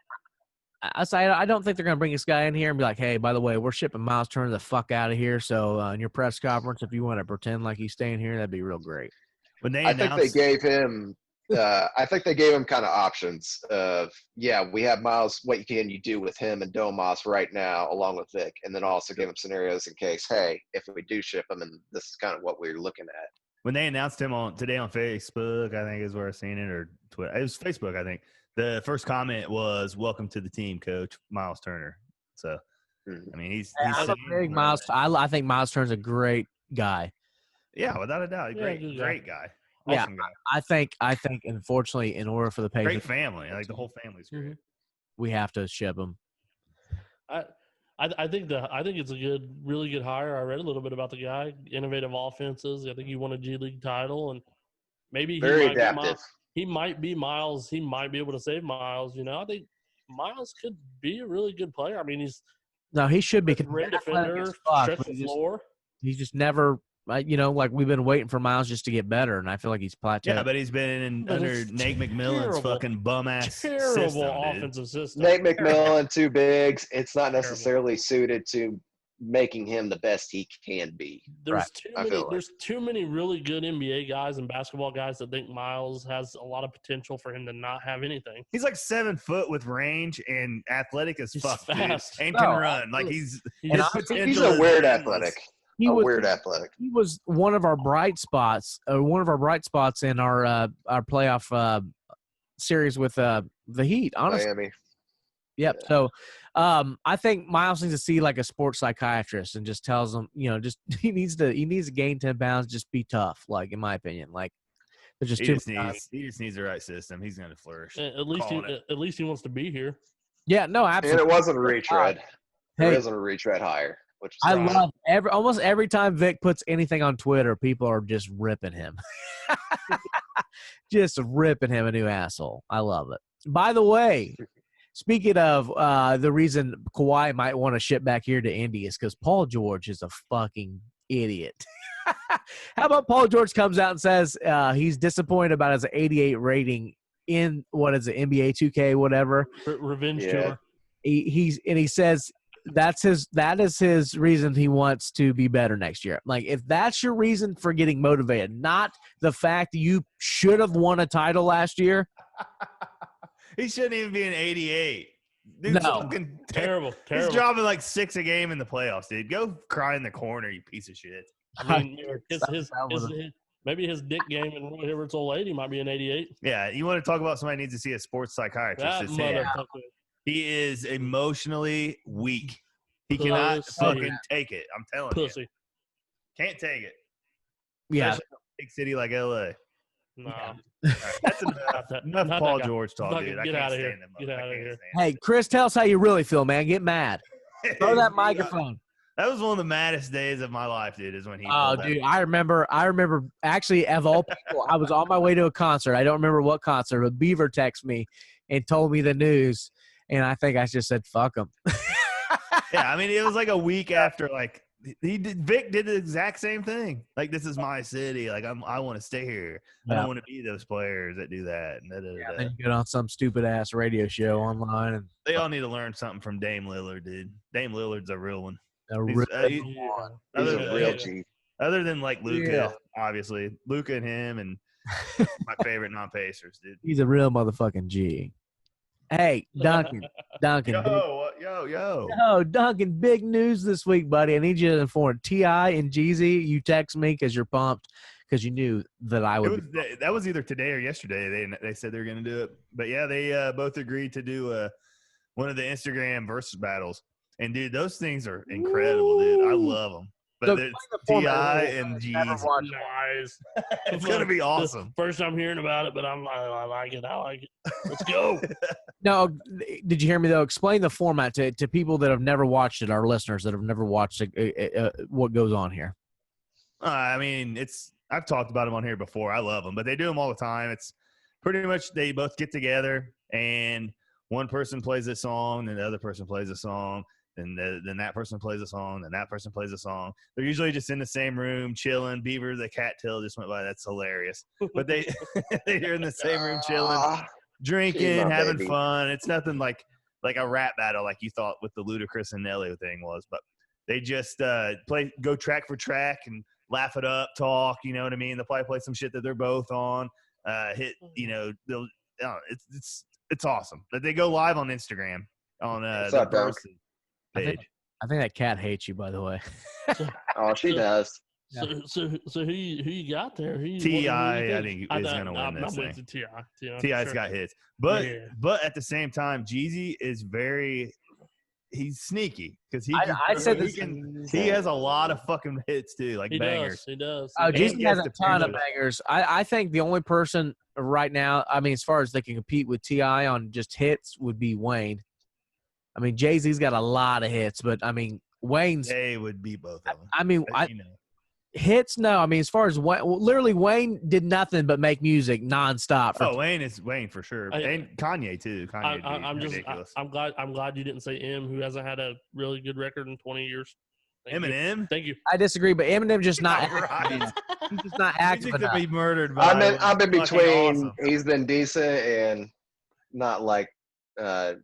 think they're gonna bring this guy in here and be like, hey, by the way, we're shipping Miles Turner the fuck out of here. So in your press conference, if you want to pretend like he's staying here, that'd be real great. I think they gave him kind of options of, we have Miles, what can you do with him and Domas right now along with Vic, and then also give him scenarios in case, hey, if we do ship him, and this is kind of what we're looking at. When they announced him today on Facebook, I think is where I seen it, or Twitter. It was Facebook, I think. The first comment was, "Welcome to the team, Coach Miles Turner." So, I mean, he's a big Miles. I think Miles Turner's a great guy. Yeah, without a doubt, great guy. Awesome guy. I think, unfortunately, in order for the Pacers, great family, like the whole family's great. We have to ship him. I think it's a really good hire. I read a little bit about the guy. Innovative offenses. I think he won a G League title, and maybe very adaptive. He might be Miles. He might be able to save Miles. I think Miles could be a really good player. I mean, he should be. Great defender, stretch the floor. He's just never. Like we've been waiting for Miles just to get better, and I feel like he's plateaued. Yeah, but he's been under Nate McMillan's fucking bum-ass terrible offensive system. Nate McMillan, two bigs. It's not necessarily suited to making him the best he can be. There's too many really good NBA guys and basketball guys that think Miles has a lot of potential for him to not have anything. He's like 7 foot with range and athletic as fuck, fast, and can run. Like he's a weird athletic. Weird athletic. He was one of our bright spots. One of our bright spots in our playoff series with the Heat. Honestly, Miami. Yep. Yeah. So, I think Miles needs to see like a sports psychiatrist and just tells him, he needs to gain 10 pounds, just be tough. Like in my opinion, like there's just he just needs the right system. He's going to flourish. At least he wants to be here. Yeah. No, absolutely. And it wasn't a retread. It wasn't a retread hire. I love almost every time Vic puts anything on Twitter, people are just ripping him. Just ripping him a new asshole. I love it. By the way, speaking of the reason Kawhi might want to ship back here to Indy is because Paul George is a fucking idiot. How about Paul George comes out and says he's disappointed about his 88 rating in, what is it, NBA 2K, whatever. Revenge tour. He says that is his reason he wants to be better next year. Like, if that's your reason for getting motivated, not the fact that you should have won a title last year. He shouldn't even be an 88. Dude's No. fucking Terrible. He's dropping like 6 a game in the playoffs, dude. Go cry in the corner, you piece of shit. I mean, maybe his dick game and Roy Hibbert's old lady might be an 88. Yeah, you want to talk about somebody needs to see a sports psychiatrist? That It's him. motherfucker. He is emotionally weak. He cannot fucking take it. I'm telling you. Can't take it. Yeah. Especially in a big city like LA. No. Right, that's enough Paul George talk, dude. I Get can't out of stand here. him. Get out of here. Hey, Chris, tell us how you really feel, man. Get mad. Throw that microphone. That was one of the maddest days of my life, dude, is when he Oh, dude, I remember actually, of all people, I was on my way to a concert. I don't remember what concert, but Beaver texted me and told me the news, and I think I just said, fuck him. Yeah, I mean, it was like a week after, like, Vic did the exact same thing. Like, this is my city. Like, I want to stay here. I don't want to be those players that do that. And then you get on some stupid-ass radio show online. And they all need to learn something from Dame Lillard, dude. Dame Lillard's a real one. He's a real G. Other than, like, Luka, obviously. Luka and him and my favorite non-Pacers, dude. He's a real motherfucking G. Hey, Duncan. Yo. Duncan, big news this week, buddy. I need you to inform T.I. and Jeezy. You text me because you're pumped because you knew that I would. That was either today or yesterday. They said they were going to do it. But, yeah, they both agreed to do one of the Instagram versus battles. And, dude, those things are incredible, dude. I love them. But T.I. and Jeezy. Nice. It's going to be awesome. First time hearing about it, but I like it. I like it. Let's go. No, did you hear me, though? Explain the format to people that have never watched it, our listeners that have never watched what goes on here. I mean, I've talked about them on here before. I love them, but they do them all the time. It's pretty much they both get together, and one person plays a song, and the other person plays a song. And then that person plays a song, and that person plays a song. They're usually just in the same room, chilling. Beaver, the cattail just went by. That's hilarious. But they're in the same room, chilling, drinking, having fun. It's nothing like a rap battle like you thought with the Ludacris and Nelly thing was. But they just go track for track and laugh it up, talk. You know what I mean? They'll probably play some shit that they're both on. It's awesome. But they go live on Instagram on the person. I think that cat hates you, by the way. Oh, she does. So who you got there? T.I. I think is going to win this thing. I'm with T.I. T.I.'s got hits. But at the same time, Jeezy is he's sneaky because he has a lot of fucking hits too, like bangers. He does. Oh, Jeezy has a ton of bangers. I think the only person right now, I mean, as far as they can compete with T.I. on just hits would be Wayne. I mean, Jay-Z's got a lot of hits, but, I mean, Wayne's – They would beat both of them. I mean, hits, no. I mean, as far as literally Wayne did nothing but make music nonstop. Wayne is Wayne for sure. And Kanye, too. Ridiculous. I'm glad you didn't say M, who hasn't had a really good record in 20 years. Eminem? Thank you. I disagree, but Eminem just not right. He's just not active enough. Be murdered. I'm in between. Awesome. He's been decent and not like old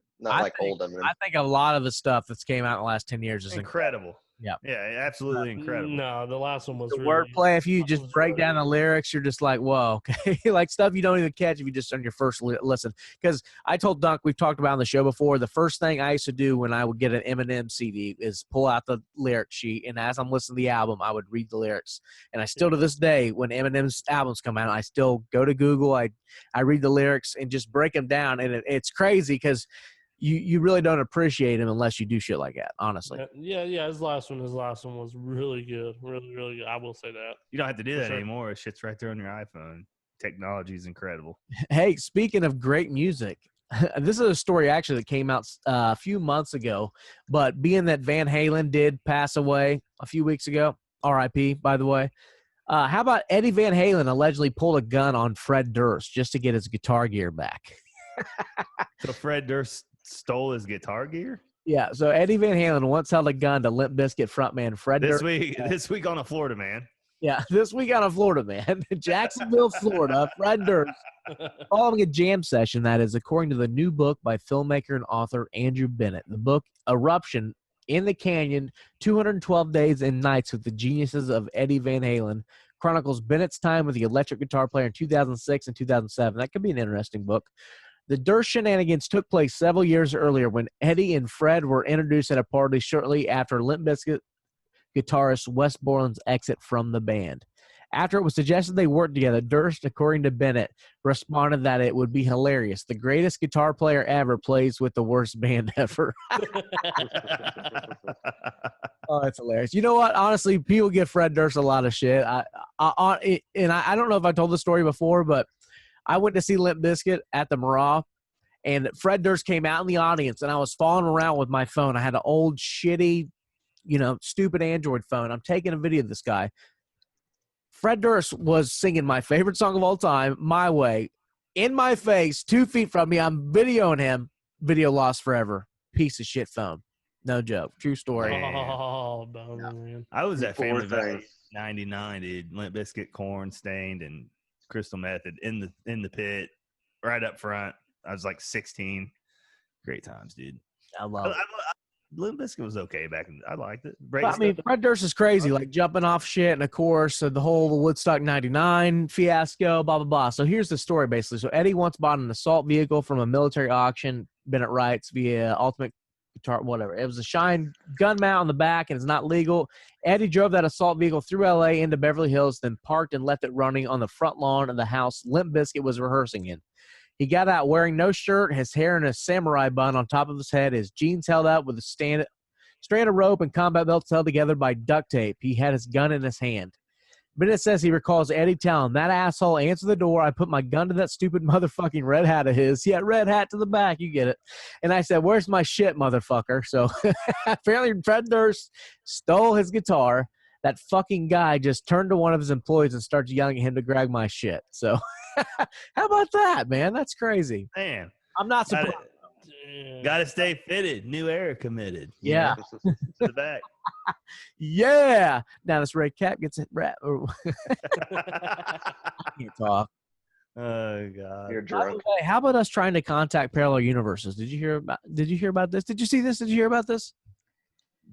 Eminem. I think a lot of the stuff that's came out in the last 10 years is incredible. Yeah. Yeah, absolutely incredible. No, the last one was the wordplay. If you just break down the lyrics, you're just like, whoa, okay. Like stuff you don't even catch if you just on your first listen. Because I told Dunk, we've talked about on the show before, the first thing I used to do when I would get an Eminem CD is pull out the lyric sheet, and as I'm listening to the album, I would read the lyrics. And I still, to this day, when Eminem's albums come out, I still go to Google, I read the lyrics and just break them down. And it's crazy because you really don't appreciate him unless you do shit like that, honestly. Yeah. His last one was really good. Really, really good. I will say that. You don't have to do that anymore. Shit's right there on your iPhone. Technology is incredible. Hey, speaking of great music, this is a story actually that came out a few months ago, but being that Van Halen did pass away a few weeks ago, R.I.P., by the way, how about Eddie Van Halen allegedly pulled a gun on Fred Durst just to get his guitar gear back? So Fred Durst stole his guitar gear? Yeah, so Eddie Van Halen once held a gun to Limp Bizkit frontman Fred Durst. This week on a Florida man. Yeah, this week on a Florida man. Jacksonville, Florida, Fred Durst. Following a jam session, that is, according to the new book by filmmaker and author Andrew Bennett. The book, Eruption in the Canyon, 212 Days and Nights with the Geniuses of Eddie Van Halen, chronicles Bennett's time with the electric guitar player in 2006 and 2007. That could be an interesting book. The Durst shenanigans took place several years earlier when Eddie and Fred were introduced at a party shortly after Limp Bizkit guitarist Wes Borland's exit from the band. After it was suggested they work together, Durst, according to Bennett, responded that it would be hilarious. The greatest guitar player ever plays with the worst band ever. Oh, that's hilarious. You know what? Honestly, people give Fred Durst a lot of shit. I don't know if I told the story before, but I went to see Limp Bizkit at the Mirage, and Fred Durst came out in the audience, and I was following around with my phone. I had an old, shitty, stupid Android phone. I'm taking a video of this guy. Fred Durst was singing my favorite song of all time, My Way, in my face, 2 feet from me. I'm videoing him. Video lost forever. Piece of shit phone. No joke. True story. Oh, man. I was at Family Valley 99, dude. Limp Bizkit, Corn, Stained, and Crystal Method in the pit, right up front. I was like 16. Great times, dude. I love it. Limp Bizkit was okay back then. I liked it. Fred Durst is crazy, like jumping off shit, and of course, the whole Woodstock 99 fiasco, blah, blah, blah. So here's the story, basically. So Eddie once bought an assault vehicle from a military auction, Bennett writes, via Ultimate Guitar, whatever. It was a Shine gun mount on the back, and it's not legal. Eddie drove that assault vehicle through L.A. into Beverly Hills, then parked and left it running on the front lawn of the house Limp Bizkit was rehearsing in. He got out wearing no shirt, his hair in a samurai bun on top of his head, his jeans held up with a strand of rope and combat belts held together by duct tape. He had his gun in his hand. Bennett says he recalls Eddie telling that asshole, answer the door. I put my gun to that stupid motherfucking red hat of his. Yeah, red hat to the back. You get it. And I said, where's my shit, motherfucker? So apparently Fred Durst stole his guitar. That fucking guy just turned to one of his employees and started yelling at him to grab my shit. So how about that, man? That's crazy. Man. I'm not surprised. Gotta stay fitted. New era committed. Yeah. To the back. Yeah. Now this red cap gets it right. I can't talk. Oh God. You're drunk. Hey, how about us trying to contact parallel universes? Did you hear about this? Did you see this? Did you hear about this?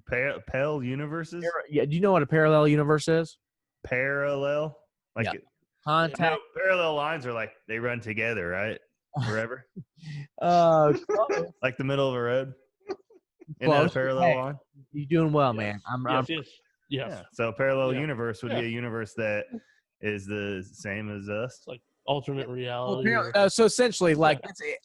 Parallel universes? Yeah. Do you know what a parallel universe is? Parallel? Like contact. Parallel lines are like they run together, right? Forever. Like the middle of a road. In a parallel line. You're doing well, man. Yes. Yeah. So a parallel universe would be a universe that is the same as us. Like alternate reality. So essentially,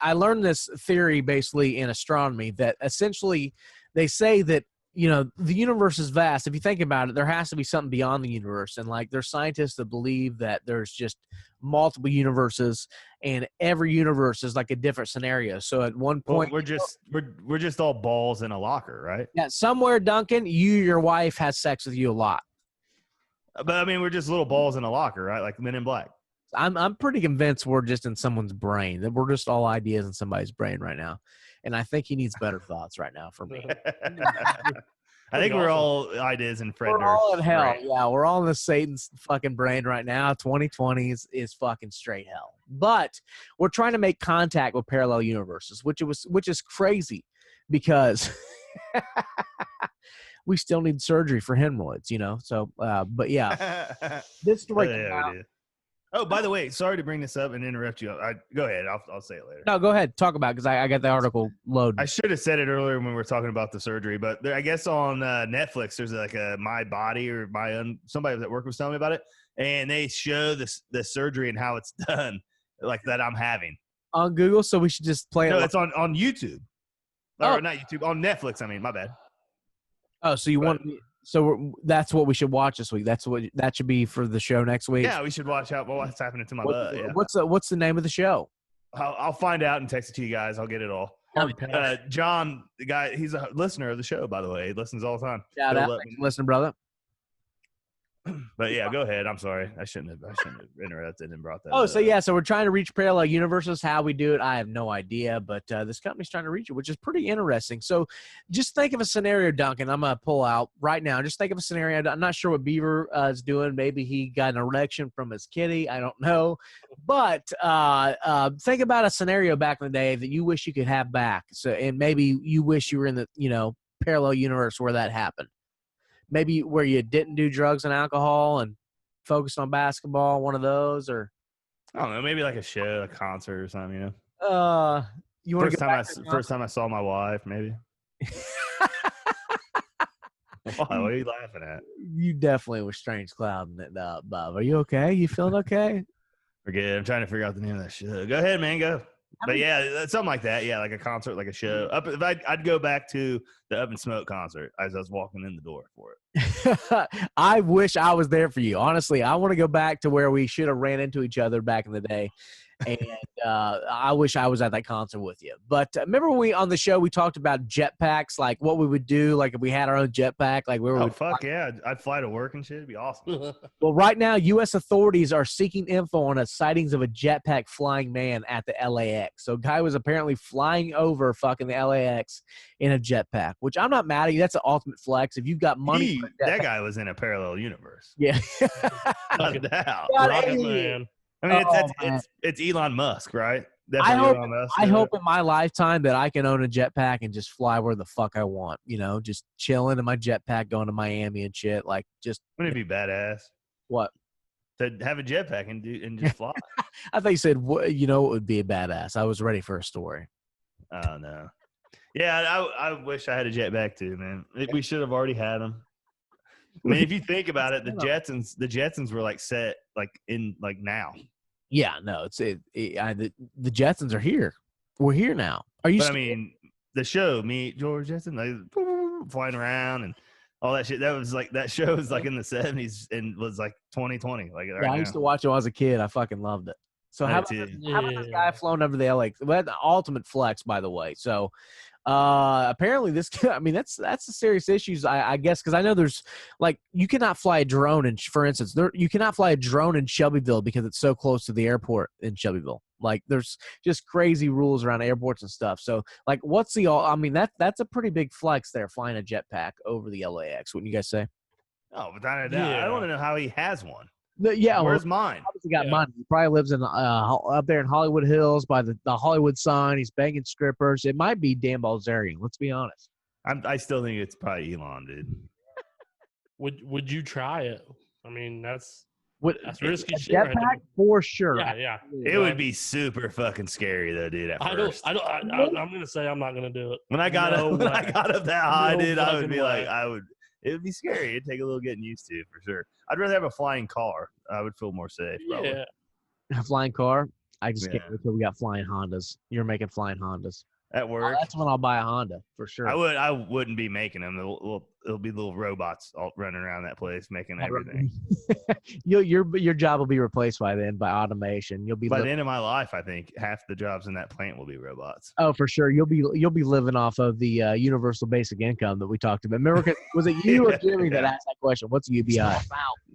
I learned this theory basically in astronomy that essentially they say that, the universe is vast. If you think about it, there has to be something beyond the universe. And there's scientists that believe that there's just multiple universes and every universe is like a different scenario. So at one point, we're just all balls in a locker, right? Yeah. Somewhere, Duncan, your wife has sex with you a lot. But we're just little balls in a locker, right? Like Men in Black. I'm pretty convinced we're just in someone's brain, that we're just all ideas in somebody's brain right now. And I think he needs better thoughts right now from me. I think we're all ideas in Fred Durst. We're all in hell. Brain. Yeah, we're all in the Satan's fucking brain right now. 2020 is fucking straight hell. But we're trying to make contact with parallel universes, which is crazy because we still need surgery for hemorrhoids, So, but yeah, this story came out. Oh, by the way, sorry to bring this up and interrupt you. Go ahead. I'll say it later. No, go ahead. Talk about it because I got the article loaded. I should have said it earlier when we were talking about the surgery, but I guess on Netflix there's like a My Body or somebody that work was telling me about it, and they show the surgery and how it's done, like that I'm having on Google. So we should just play it. No, it's on YouTube. Oh, not YouTube. On Netflix. My bad. Oh, so that's what we should watch this week. That should be for the show next week. Yeah, we should watch out what's happening to my butt. Yeah. What's the name of the show? I'll find out and text it to you guys. I'll get it all. John, the guy, he's a listener of the show, by the way. He listens all the time. Shout out, listen, brother. But yeah, go ahead. I'm sorry. I shouldn't have interrupted and brought that up. So we're trying to reach parallel universes. How we do it, I have no idea. But this company's trying to reach it, which is pretty interesting. So just think of a scenario, Duncan. I'm going to pull out right now. Just think of a scenario. I'm not sure what Beaver is doing. Maybe he got an erection from his kitty. I don't know. But think about a scenario back in the day that you wish you could have back. So, and maybe you wish you were in the, parallel universe where that happened. Maybe where you didn't do drugs and alcohol and focused on basketball, one of those, or I don't know, maybe like a show, a concert or something, You want First time I saw my wife, maybe. What are you laughing at? You definitely were strange clouding it up, Bob. Are you okay? You feeling okay? Forget it. I'm trying to figure out the name of that show. Go ahead, man. Go. But yeah, something like that. Yeah, like a concert, like a show. If I'd go back to the Up and Smoke concert as I was walking in the door for it. I wish I was there for you. Honestly, I want to go back to where we should have ran into each other back in the day. And I wish I was at that concert with you. But remember when on the show we talked about jetpacks, like what we would do, like if we had our own jetpack, like where we would fuck yeah, I'd fly to work and shit. It'd be awesome. Well, right now, U.S. authorities are seeking info on a sightings of a jetpack flying man at the LAX. So, a guy was apparently flying over fucking the LAX in a jetpack, which I'm not mad at you. That's an ultimate flex. If you've got money, that guy was in a parallel universe. Yeah, no doubt. Man. I mean, it's Elon Musk, right? Definitely I hope in my lifetime that I can own a jetpack and just fly where the fuck I want. You know, just chilling in my jetpack, going to Miami and shit. Like, just wouldn't it be badass? What? To have a jetpack and just fly. I thought you said, you know, it would be a badass. I was ready for a story. Oh no, yeah, I wish I had a jetpack too, man. We should have already had them. I mean, if you think about it, the Jetsons were like set like in like now. Yeah, no, the Jetsons are here. We're here now. Are you? But I mean, the show Meet George Jetson, like flying around and all that shit. That show was like in the 70s and was like 2020. Like I used to watch it when I was a kid. I fucking loved it. So how about this guy flown over the LA? Well, the ultimate flex, by the way. So apparently this, I mean, that's the serious issues, I guess, because I know there's like you cannot fly a drone, and for instance, you cannot fly a drone in Shelbyville because it's so close to the airport in Shelbyville. Like there's just crazy rules around airports and stuff. So like, I mean, that's a pretty big flex there, flying a jetpack over the LAX. Wouldn't you guys say? Oh, without a doubt. I want to know how he has one. Where's mine? Obviously got money. He probably lives in up there in Hollywood Hills by the Hollywood sign. He's banging strippers. It might be Dan Bilzerian. Let's be honest. I still think it's probably Elon, dude. Would you try it? I mean, that's risky shit. Jetpack for sure. Yeah. It would be super fucking scary though, dude. At first. I'm gonna say I'm not gonna do it. When I got up that high, dude, I would be like, it would be scary. It'd take a little getting used to, for sure. I'd rather have a flying car. I would feel more safe, probably. Yeah. A flying car? I just can't wait until we got flying Hondas. You're making flying Hondas. At work? That's when I'll buy a Honda, for sure. I wouldn't be making them. It'll be little robots all running around that place making everything. Your job will be replaced by then by automation. You'll be by the end of my life. I think half the jobs in that plant will be robots. Oh, for sure. You'll be living off of the universal basic income that we talked about. Remember, was it you or Jimmy that asked that question? What's a UBI?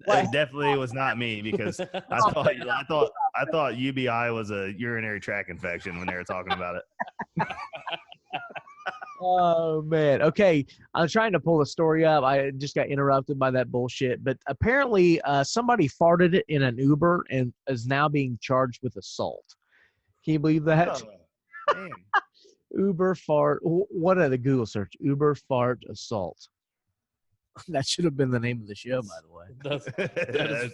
It definitely was not me because I thought UBI was a urinary tract infection when they were talking about it. Oh man. Okay. I'm trying to pull the story up. I just got interrupted by that bullshit. But apparently somebody farted it in an Uber and is now being charged with assault. Can you believe that? Oh, Uber fart. What are the Google search? Uber fart assault. That should have been the name of the show, by the way. That's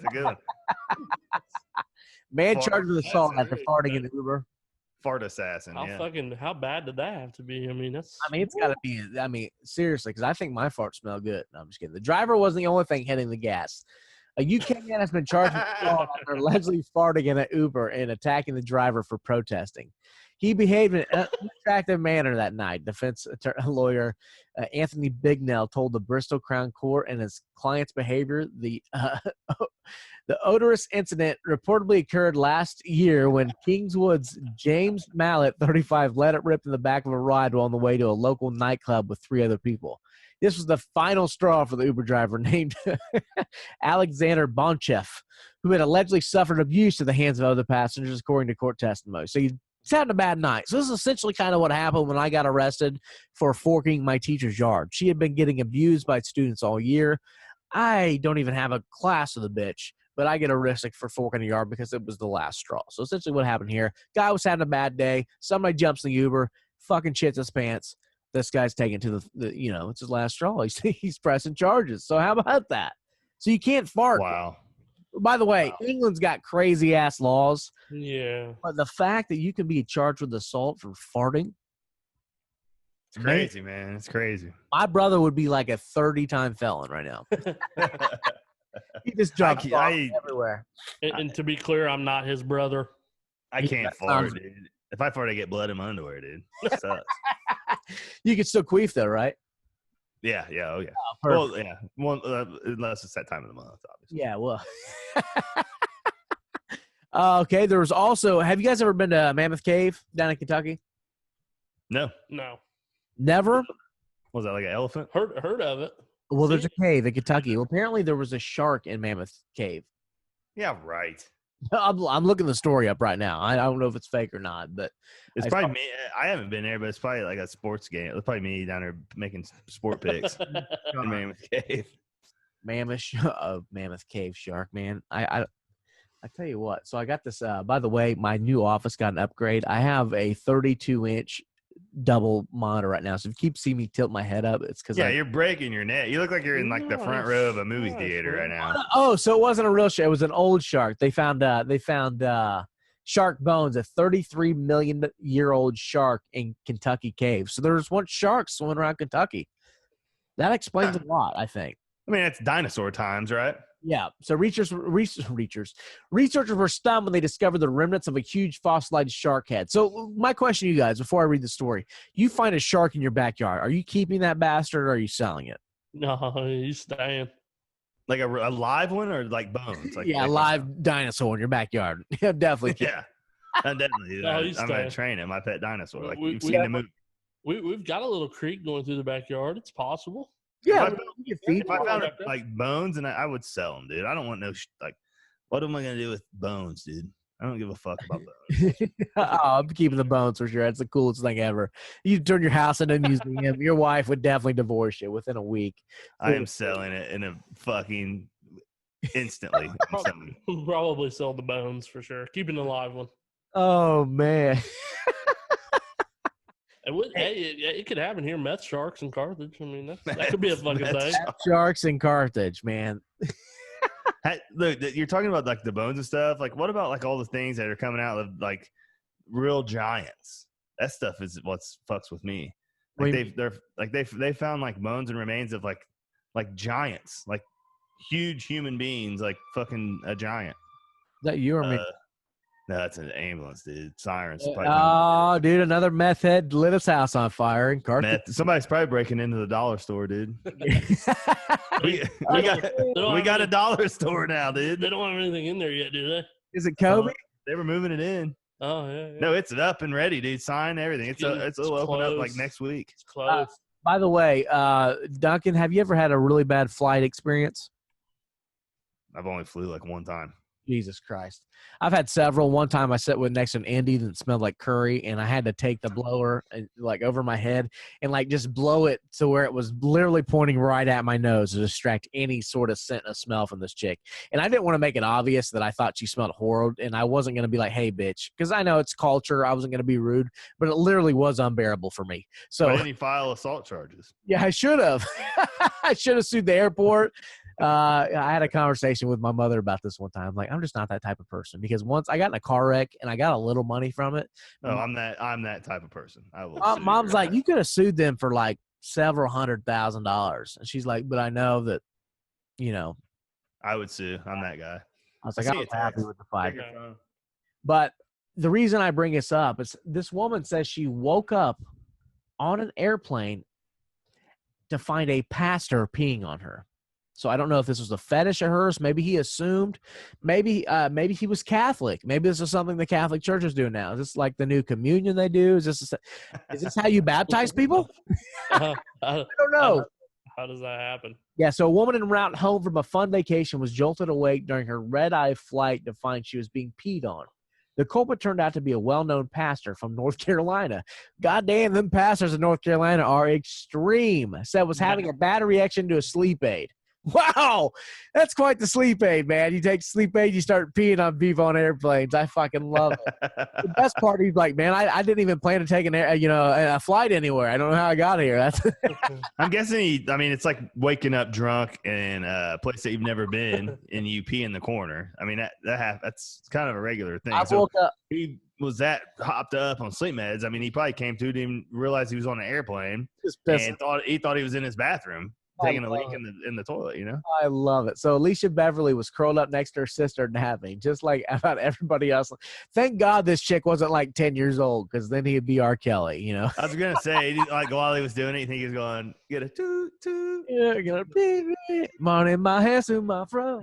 a good one. Man charged with assault after farting in Uber. Fart assassin. How bad did that have to be? I mean, it's got to be. I mean, seriously, because I think my fart smelled good. No, I'm just kidding. The driver wasn't the only thing hitting the gas. A UK man has been charged with assault after allegedly farting in an Uber and attacking the driver for protesting. He behaved in an unattractive manner that night. Defense lawyer Anthony Bignell told the Bristol Crown Court and his client's behavior. The odorous incident reportedly occurred last year when Kingswood's James Mallet, 35, let it rip in the back of a ride while on the way to a local nightclub with 3 other people. This was the final straw for the Uber driver named Alexander Bonchev, who had allegedly suffered abuse at the hands of other passengers, according to court testimony. So he's having a bad night. So this is essentially kind of what happened when I got arrested for forking my teacher's yard. She had been getting abused by students all year. I don't even have a class of the bitch, but I get arrested for forking a yard because it was the last straw. So essentially what happened here, guy was having a bad day. Somebody jumps in the Uber, fucking shits his pants. This guy's taken to the it's his last straw. He's pressing charges. So how about that? So you can't fart. Wow. By the way, England's got crazy ass laws. Yeah. But the fact that you can be charged with assault for farting. It's crazy, man. It's crazy. My brother would be like a 30-time felon right now. He just drops everywhere. And to be clear, I'm not his brother. I can't fart, dude. If I fart, I get blood in my underwear, dude. It sucks. You can still queef, though, right? Yeah. Oh, yeah. Oh, well, yeah. Well, unless it's that time of the month, obviously. Yeah, well. Okay, there was also – have you guys ever been to Mammoth Cave down in Kentucky? No. Never? Was that like an elephant? Heard of it. Well, there's a cave in Kentucky. Well, apparently there was a shark in Mammoth Cave. Yeah, right. I'm looking the story up right now. I don't know if it's fake or not, but it's probably me. I haven't been there, but it's probably like a sports game. It's probably me down there making sport picks in Mammoth Cave. Mammoth Cave shark, man. I tell you what. So I got this. By the way, my new office got an upgrade. I have a 32-inch double monitor right now. So if you keep seeing me tilt my head up, it's because you're breaking your neck. You look like you're in like the front row of a movie theater right now. Oh, so it wasn't a real shark. It was an old shark. They found shark bones, a 33 million year old shark in Kentucky cave. So there's one shark swimming around Kentucky. That explains a lot, I think. I mean, it's dinosaur times, right? Yeah. So researchers were stunned when they discovered the remnants of a huge fossilized shark head. So my question to you guys, before I read the story, you find a shark in your backyard. Are you keeping that bastard or are you selling it? No, he's staying. Like a live one or like bones? Like, a live dinosaur in your backyard. Yeah, definitely. Yeah. Definitely. No, I'm going to train it, my pet dinosaur. Like you've seen the movie. We've got a little creek going through the backyard. It's possible. Yeah, if I found like bones, and I would sell them, dude. I don't want no like. What am I gonna do with bones, dude? I don't give a fuck about bones. I'm keeping the bones for sure. That's the coolest thing ever. You turn your house into a museum. Your wife would definitely divorce you within a week. I am selling it in a fucking instantly. Probably sell the bones for sure. Keeping the live one. Oh man. It could happen here. Meth sharks in Carthage. I mean, that could be a fucking thing. Sharks in Carthage, man. Hey, look, you're talking about like the bones and stuff. Like, what about like all the things that are coming out of like real giants? That stuff is what's fucks with me. Like they found like bones and remains of like giants, like huge human beings, like fucking a giant. Is that you or me? No, that's an ambulance, dude. Sirens. Oh, dude, another meth head lit his house on fire in Carthage. Somebody's probably breaking into the dollar store, dude. we got a dollar store now, dude. They don't have anything in there yet, do they? Is it Kobe? They were moving it in. Oh, yeah. No, it's up and ready, dude. Sign everything. It'll open up like next week. It's close. By the way, Duncan, have you ever had a really bad flight experience? I've only flew like one time. Jesus Christ. I've had several. One time I sat with next to an Indy that smelled like curry, and I had to take the blower and like over my head and like just blow it to where it was literally pointing right at my nose to distract any sort of scent or smell from this chick. And I didn't want to make it obvious that I thought she smelled horrible, and I wasn't going to be like, hey, bitch, because I know it's culture. I wasn't going to be rude, but it literally was unbearable for me. So why didn't you file assault charges? Yeah, I should have. I should have sued the airport. I had a conversation with my mother about this one time. Like, I'm just not that type of person because once I got in a car wreck and I got a little money from it. Oh, I'm that type of person. I will. Mom's like, you could have sued them for like several $100,000, and she's like, but I know that, you know, I would sue. I'm that guy. I was like, I was happy with the fight. But the reason I bring this up is this woman says she woke up on an airplane to find a pastor peeing on her. So I don't know if this was a fetish of hers. Maybe he assumed. Maybe he was Catholic. Maybe this is something the Catholic Church is doing now. Is this like the new communion they do? Is this how you baptize people? I don't know. How does that happen? Yeah, so a woman en route home from a fun vacation was jolted awake during her red-eye flight to find she was being peed on. The culprit turned out to be a well-known pastor from North Carolina. Goddamn, them pastors in North Carolina are extreme. Said was having a bad reaction to a sleep aid. Wow, that's quite the sleep aid, man. You take sleep aid, you start peeing on people on airplanes. I fucking love it. The best part, he's like, man, I didn't even plan to take a flight anywhere. I don't know how I got here. That's I'm guessing it's like waking up drunk in a place that you've never been and you pee in the corner. I mean, that's kind of a regular thing. I woke up. He was that hopped up on sleep meds. I mean, he probably came to, didn't even realize he was on an airplane and thought he was in his bathroom. Taking a leak in the toilet, I love it. So Alicia Beverly was curled up next to her sister napping, just like about everybody else. Thank God this chick wasn't like 10 years old, because then he'd be R. Kelly, I was gonna say, like while he was doing it, you think he was going, get a toot toot, get a beep beep, money in my hands to my fro.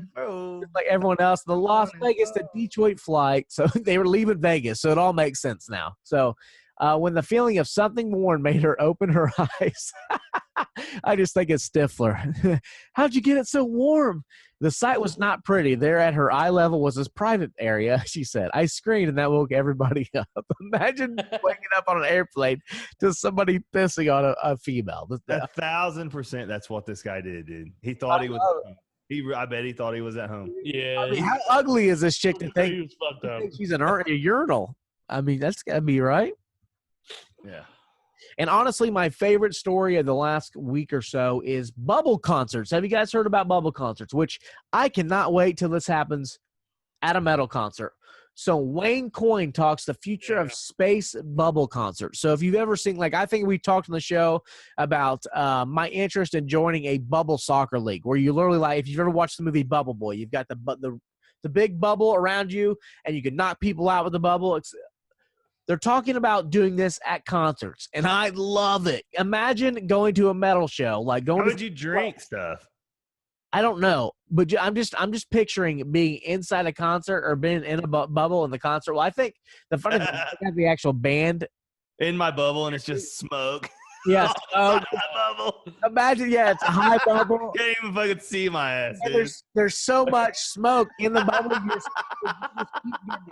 Like everyone else, the Las Vegas to Detroit flight. So they were leaving Vegas, so it all makes sense now. So when the feeling of something warm made her open her eyes. I just think it's Stifler. How'd you get it so warm? The sight was not pretty. There at her eye level was this private area, she said. I screamed, and that woke everybody up. Imagine waking up on an airplane to somebody pissing on a female. 1,000% that's what this guy did, dude. He thought he was I bet he thought he was at home. Yeah. I mean, how ugly is this chick to think she's a urinal? I mean, that's got to be right. Yeah. And honestly, my favorite story of the last week or so is bubble concerts. Have you guys heard about bubble concerts? Which I cannot wait till this happens at a metal concert. So Wayne Coyne talks the future of space bubble concerts. So if you've ever seen, I think we talked on the show about my interest in joining a bubble soccer league, where you literally, if you've ever watched the movie Bubble Boy, you've got the big bubble around you, and you can knock people out with the bubble. They're talking about doing this at concerts, and I love it. Imagine going to a metal show, How would you drink stuff? I don't know, but I'm just picturing being inside a concert or being in a bubble in the concert. Well, I think the funny thing is I have the actual band in my bubble, and it's just smoke. Yes. Bubble. Imagine, it's a high bubble. Can't even fucking see my ass. There's so much smoke in the bubble. You just keep getting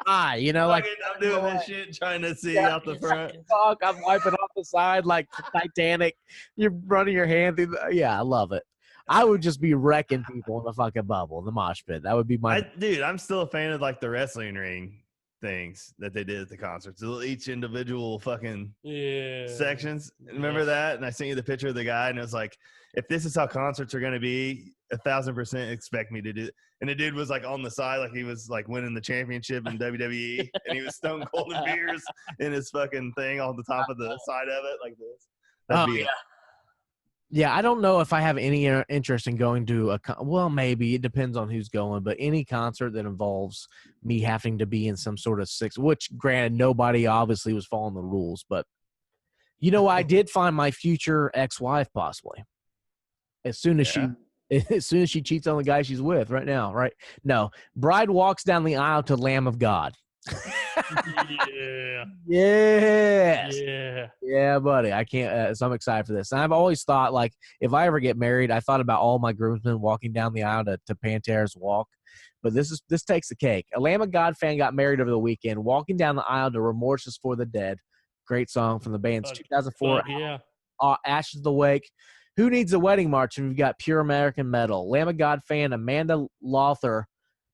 high, I'm doing this shit trying to see out the front. Fuck, I'm wiping off the side like Titanic. You're running your hand through I love it. I would just be wrecking people in the fucking bubble, in the mosh pit. That would be dude, I'm still a fan of the wrestling ring things that they did at the concerts. Each individual fucking sections. Remember that? And I sent you the picture of the guy, and it was like, if this is how concerts are going to be, 1,000% expect me to do it. And the dude was on the side, he was winning the championship in WWE, and he was stone cold and beers in his fucking thing on the top of the side of it like this. That'd be Yeah, I don't know if I have any interest in going to well, maybe. It depends on who's going, but any concert that involves me having to be in some sort of which, granted, nobody obviously was following the rules, but, I did find my future ex-wife possibly. As soon as she cheats on the guy she's with right now, right? No. Bride walks down the aisle to Lamb of God. Yeah, buddy. I can't. So I'm excited for this. And I've always thought, if I ever get married, I thought about all my groomsmen walking down the aisle to Pantera's Walk. But this takes the cake. A Lamb of God fan got married over the weekend, walking down the aisle to "Remorse is for the Dead." Great song from the band's 2004 Ashes of the Wake. Who needs a wedding march when you've got pure American metal? Lamb of God fan Amanda Lothar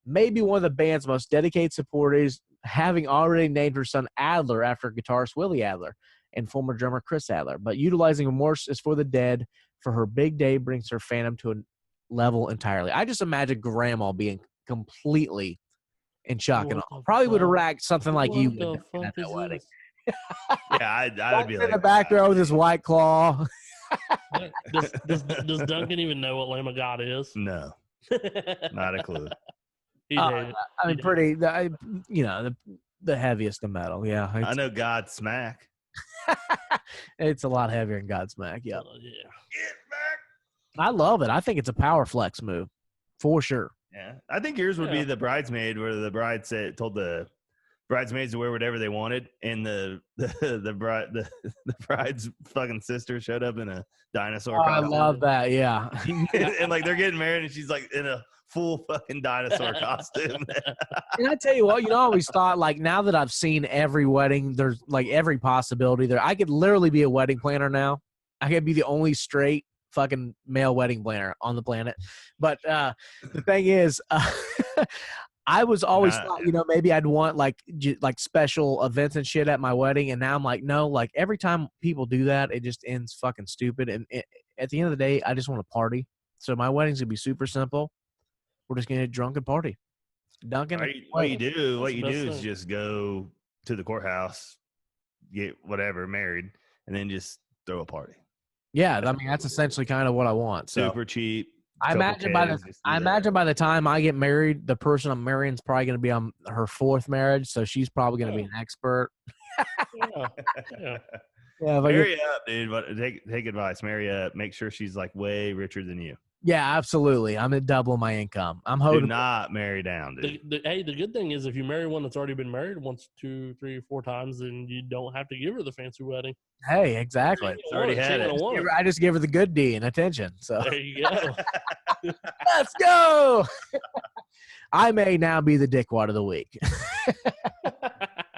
may be one of the band's most dedicated supporters, having already named her son Adler after guitarist Willie Adler and former drummer Chris Adler. But utilizing Remorse is for the Dead for her big day brings her fandom to a level entirely. I just imagine Grandma being completely in shock and awe. Probably would have racked something like you would at that wedding. Yeah, I would be in the back row with his White Claw. Does Duncan even know what Lamb of God is? No, not a clue. I mean, pretty. The heaviest of metal. Yeah, I know Godsmack. It's a lot heavier than Godsmack. Yeah. I love it. I think it's a power flex move, for sure. Yeah, I think yours would be the bridesmaid, where the bride told the bridesmaids to wear whatever they wanted, and the bride's fucking sister showed up in a dinosaur costume. I love that. Yeah, and they're getting married, and she's in a full fucking dinosaur costume. And I tell you what, I always thought, now that I've seen every wedding, there's every possibility there. I could literally be a wedding planner now. I could be the only straight fucking male wedding planner on the planet. But the thing is, I was always thought, maybe I'd want like special events and shit at my wedding. And now I'm like, no, like every time people do that, it just ends fucking stupid. And at the end of the day, I just want to party. So my wedding's going to be super simple. We're just going to get drunk and party. Duncan. What you do is just go to the courthouse, get whatever married, and then just throw a party. Yeah, I mean that's essentially kind of what I want. So super cheap. I imagine by the time I get married, the person I'm marrying is probably going to be on her 4th marriage, so she's probably going to be an expert. Yeah, marry up, dude. But take advice. Marry up. Make sure she's like way richer than you. Yeah, absolutely. I'm at double my income. I'm hoping. Do not marry down, dude. The good thing is if you marry one that's already been married once, 2, 3, 4 times, then you don't have to give her the fancy wedding. Hey, exactly. It's already had it. I just give her the good D and attention. So there you go. Let's go. I may now be the dickwad of the week.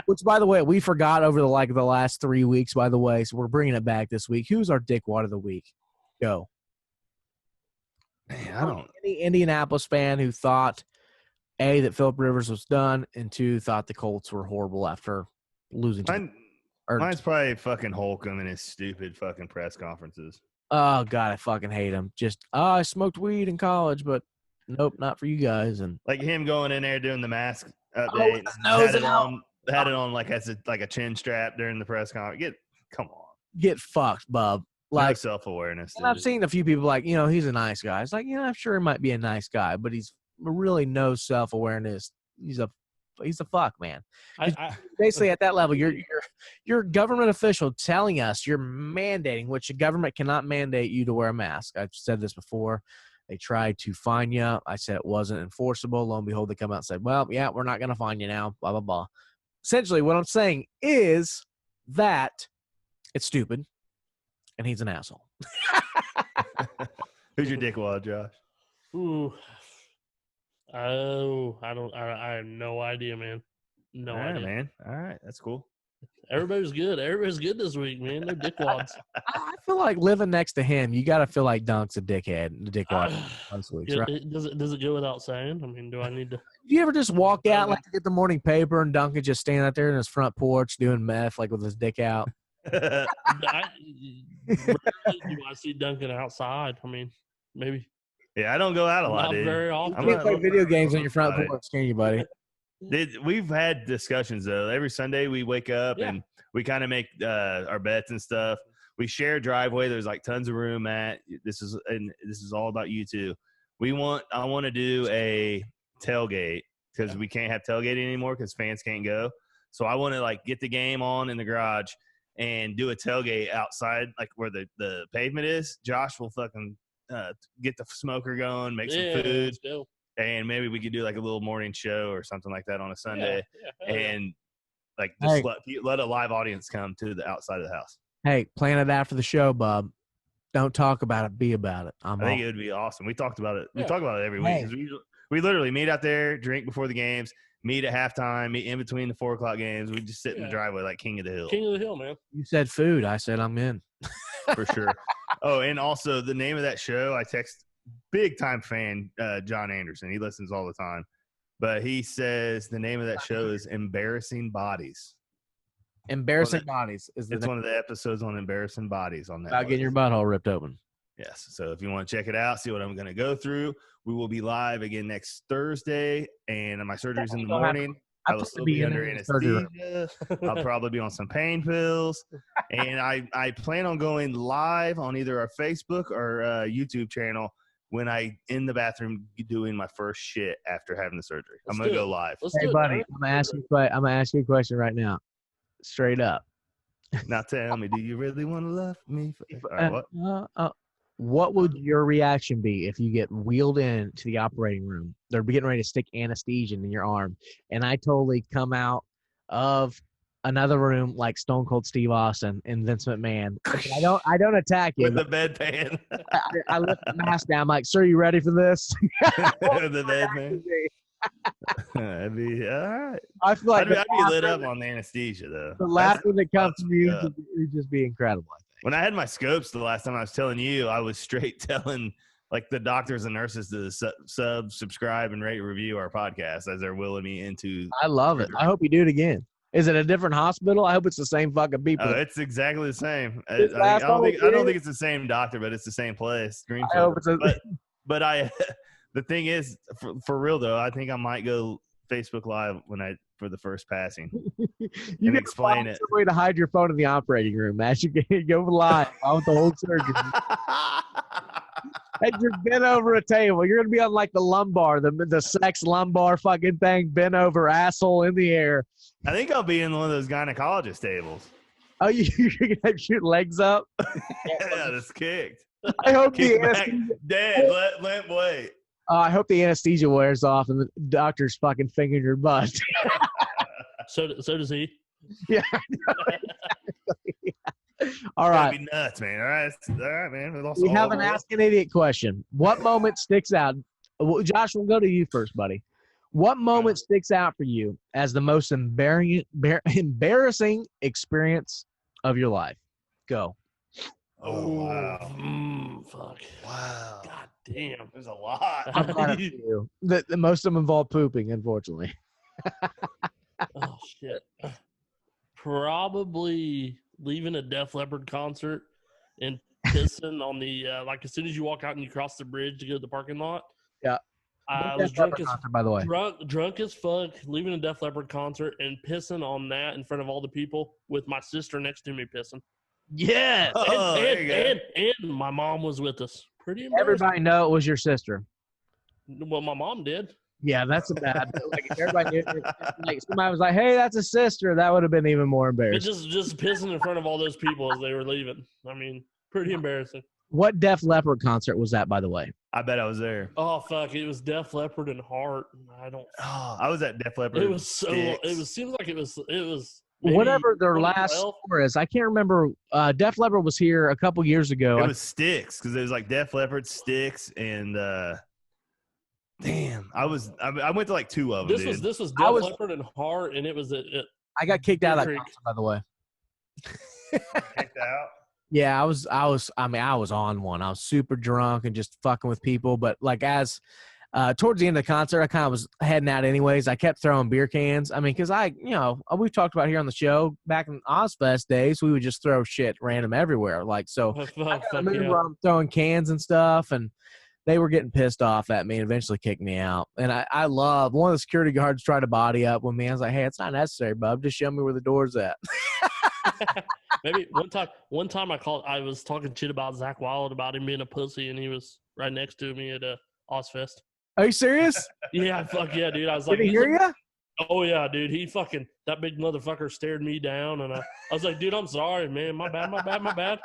Which, by the way, we forgot over the last 3 weeks. By the way, so we're bringing it back this week. Who's our dickwad of the week? Go. Man, I don't. Any Indianapolis fan who thought A, that Phillip Rivers was done, and 2, thought the Colts were horrible after losing. Mine's probably fucking Holcomb and his stupid fucking press conferences. Oh God, I fucking hate him. Just I smoked weed in college, but nope, not for you guys. And like him going in there doing the mask update, had it on like as a chin strap during the press conference. Come on, get fucked, bub. Like no self-awareness. I've seen a few people like, he's a nice guy. It's like, I'm sure he might be a nice guy, but he's really no self-awareness. He's a fuck, man. Basically, at that level, you're a government official telling us you're mandating, which the government cannot mandate you to wear a mask. I've said this before. They tried to fine you. I said it wasn't enforceable. Lo and behold, they come out and said, well, yeah, we're not going to fine you now, blah, blah, blah. Essentially, what I'm saying is that it's stupid. And he's an asshole. Who's your dickwad, Josh? Ooh. Oh, I have no idea, man. No idea. Man. All right. That's cool. Everybody's good. Everybody's good this week, man. They're dickwads. I feel like living next to him, you got to feel like Dunk's a dickwad. Right? Does it go without saying? I mean, do I need to? You ever just walk out like to get the morning paper and Duncan just standing out there in his front porch doing meth, like with his dick out? Rarely do I see Duncan outside. I mean, maybe. Yeah, I don't go out a lot, dude. Very often. You can't play video games on your front porch, can you, buddy? We've had discussions though. Every Sunday we wake up and we kind of make our bets and stuff. We share a driveway. There's like tons of room at. This is all about you too. I want to do a tailgate because we can't have tailgating anymore because fans can't go. So I want to like get the game on in the garage and do a tailgate outside, like where the pavement is. Josh will fucking get the smoker going, make some food, and maybe we could do like a little morning show or something like that on a Sunday, and like just let a live audience come to the outside of the house. Hey, plan it after the show, bub. Don't talk about it, be about it. I think it would be awesome. We talked about it. We talk about it every week. We literally meet out there, drink before the games, meet at halftime, meet in between the 4 o'clock games. We just sit in the driveway like King of the Hill. King of the Hill, man. You said food. I said I'm in. For sure. Oh, and also the name of that show, I text big time fan John Anderson. He listens all the time. But he says the name of that show is Embarrassing Bodies. Embarrassing Bodies is it's one of the episodes on Embarrassing Bodies on that. About getting your butthole ripped open. Yes. So if you want to check it out, see what I'm going to go through, we will be live again next Thursday, and my surgery's in the morning. I will still be under anesthesia. I'll probably be on some pain pills, and I plan on going live on either our Facebook or YouTube channel when I in the bathroom doing my first shit after having the surgery. I'm gonna go live. Hey, buddy, I'm gonna ask you a question right now, straight up. Now tell me, do you really want to love me? What would your reaction be if you get wheeled into the operating room? They're getting ready to stick anesthesia in your arm, and I totally come out of another room like Stone Cold Steve Austin and Vince McMahon. I don't attack you. With the bedpan. I lift the mask down. I'm like, sir, you ready for this? With the bedpan. That'd be all right. I feel like I'd be lit up on the anesthesia though. The laughter that comes from you would just be incredible. When I had my scopes the last time I was telling you, I was straight telling like the doctors and nurses to subscribe and rate review our podcast as they're willing me into. I love it. I hope you do it again. Is it a different hospital? I hope it's the same fucking people. It's exactly the same. I don't think it's the same doctor, but it's the same place. I hope it's but the thing is, for real though, I think I might go Facebook Live for the first passing. You can explain it. Some way to hide your phone in the operating room, man. You can go live on the whole surgery. And you're bent over a table. You're gonna be on like the lumbar, the sex lumbar fucking thing, bent over, asshole in the air. I think I'll be in one of those gynecologist tables. Oh, you're gonna have your legs up? Yeah, that's kicked. I hope Kick the back. anesthesia. Dad, let wait. I hope the anesthesia wears off and the doctor's fucking fingering your butt. So does he. Yeah. All right. That'd be nuts, man. All right, man. We have an Ask an Idiot question. What moment sticks out? Well, Josh, we'll go to you first, buddy. What moment sticks out for you as the most embarrassing experience of your life? Go. Oh, wow. Fuck. Wow. God damn. There's a lot. I'm glad it's you. The most of them involve pooping, unfortunately. Oh, shit. Probably leaving a Def Leppard concert and pissing on the like as soon as you walk out and you cross the bridge to go to the parking lot. Yeah. I was drunk as concert, by the way. Drunk as fuck, leaving a Def Leppard concert and pissing on that in front of all the people with my sister next to me pissing. Yes. And my mom was with us. Pretty embarrassing. Everybody know it was your sister. Well, my mom did. Yeah, that's a bad. Like if everybody knew, like somebody was like, "Hey, that's a sister," that would have been even more But embarrassing. just pissing in front of all those people as they were leaving. I mean, pretty embarrassing. What Def Leppard concert was that, by the way? I bet I was there. Oh fuck! It was Def Leppard and Heart. I was at Def Leppard. It was so. It was seems like it was. Maybe whatever their last tour is. I can't remember. Def Leppard was here a couple years ago. It was Styx because it was like Def Leppard, Styx, and damn, I went to like two of them. This was Def Leppard and Heart, and it was I got kicked out of that concert, by the way. Kicked out. Yeah, I was on one. I was super drunk and just fucking with people. But like towards the end of the concert, I kind of was heading out anyways. I kept throwing beer cans. I mean, because we've talked about here on the show back in Ozfest days, we would just throw shit random everywhere. Like, so I remember I'm throwing cans and stuff, and they were getting pissed off at me and eventually kicked me out. And I love one of the security guards tried to body up with me. I was like, "Hey, it's not necessary, bub. Just show me where the door's at." Maybe one time I was talking shit about Zach Wild about him being a pussy, and he was right next to me at Ozfest. Are you serious? Yeah, fuck yeah, dude. I was Did like, he hear you? Oh yeah, dude. That big motherfucker stared me down, and I was like, dude, I'm sorry, man. My bad.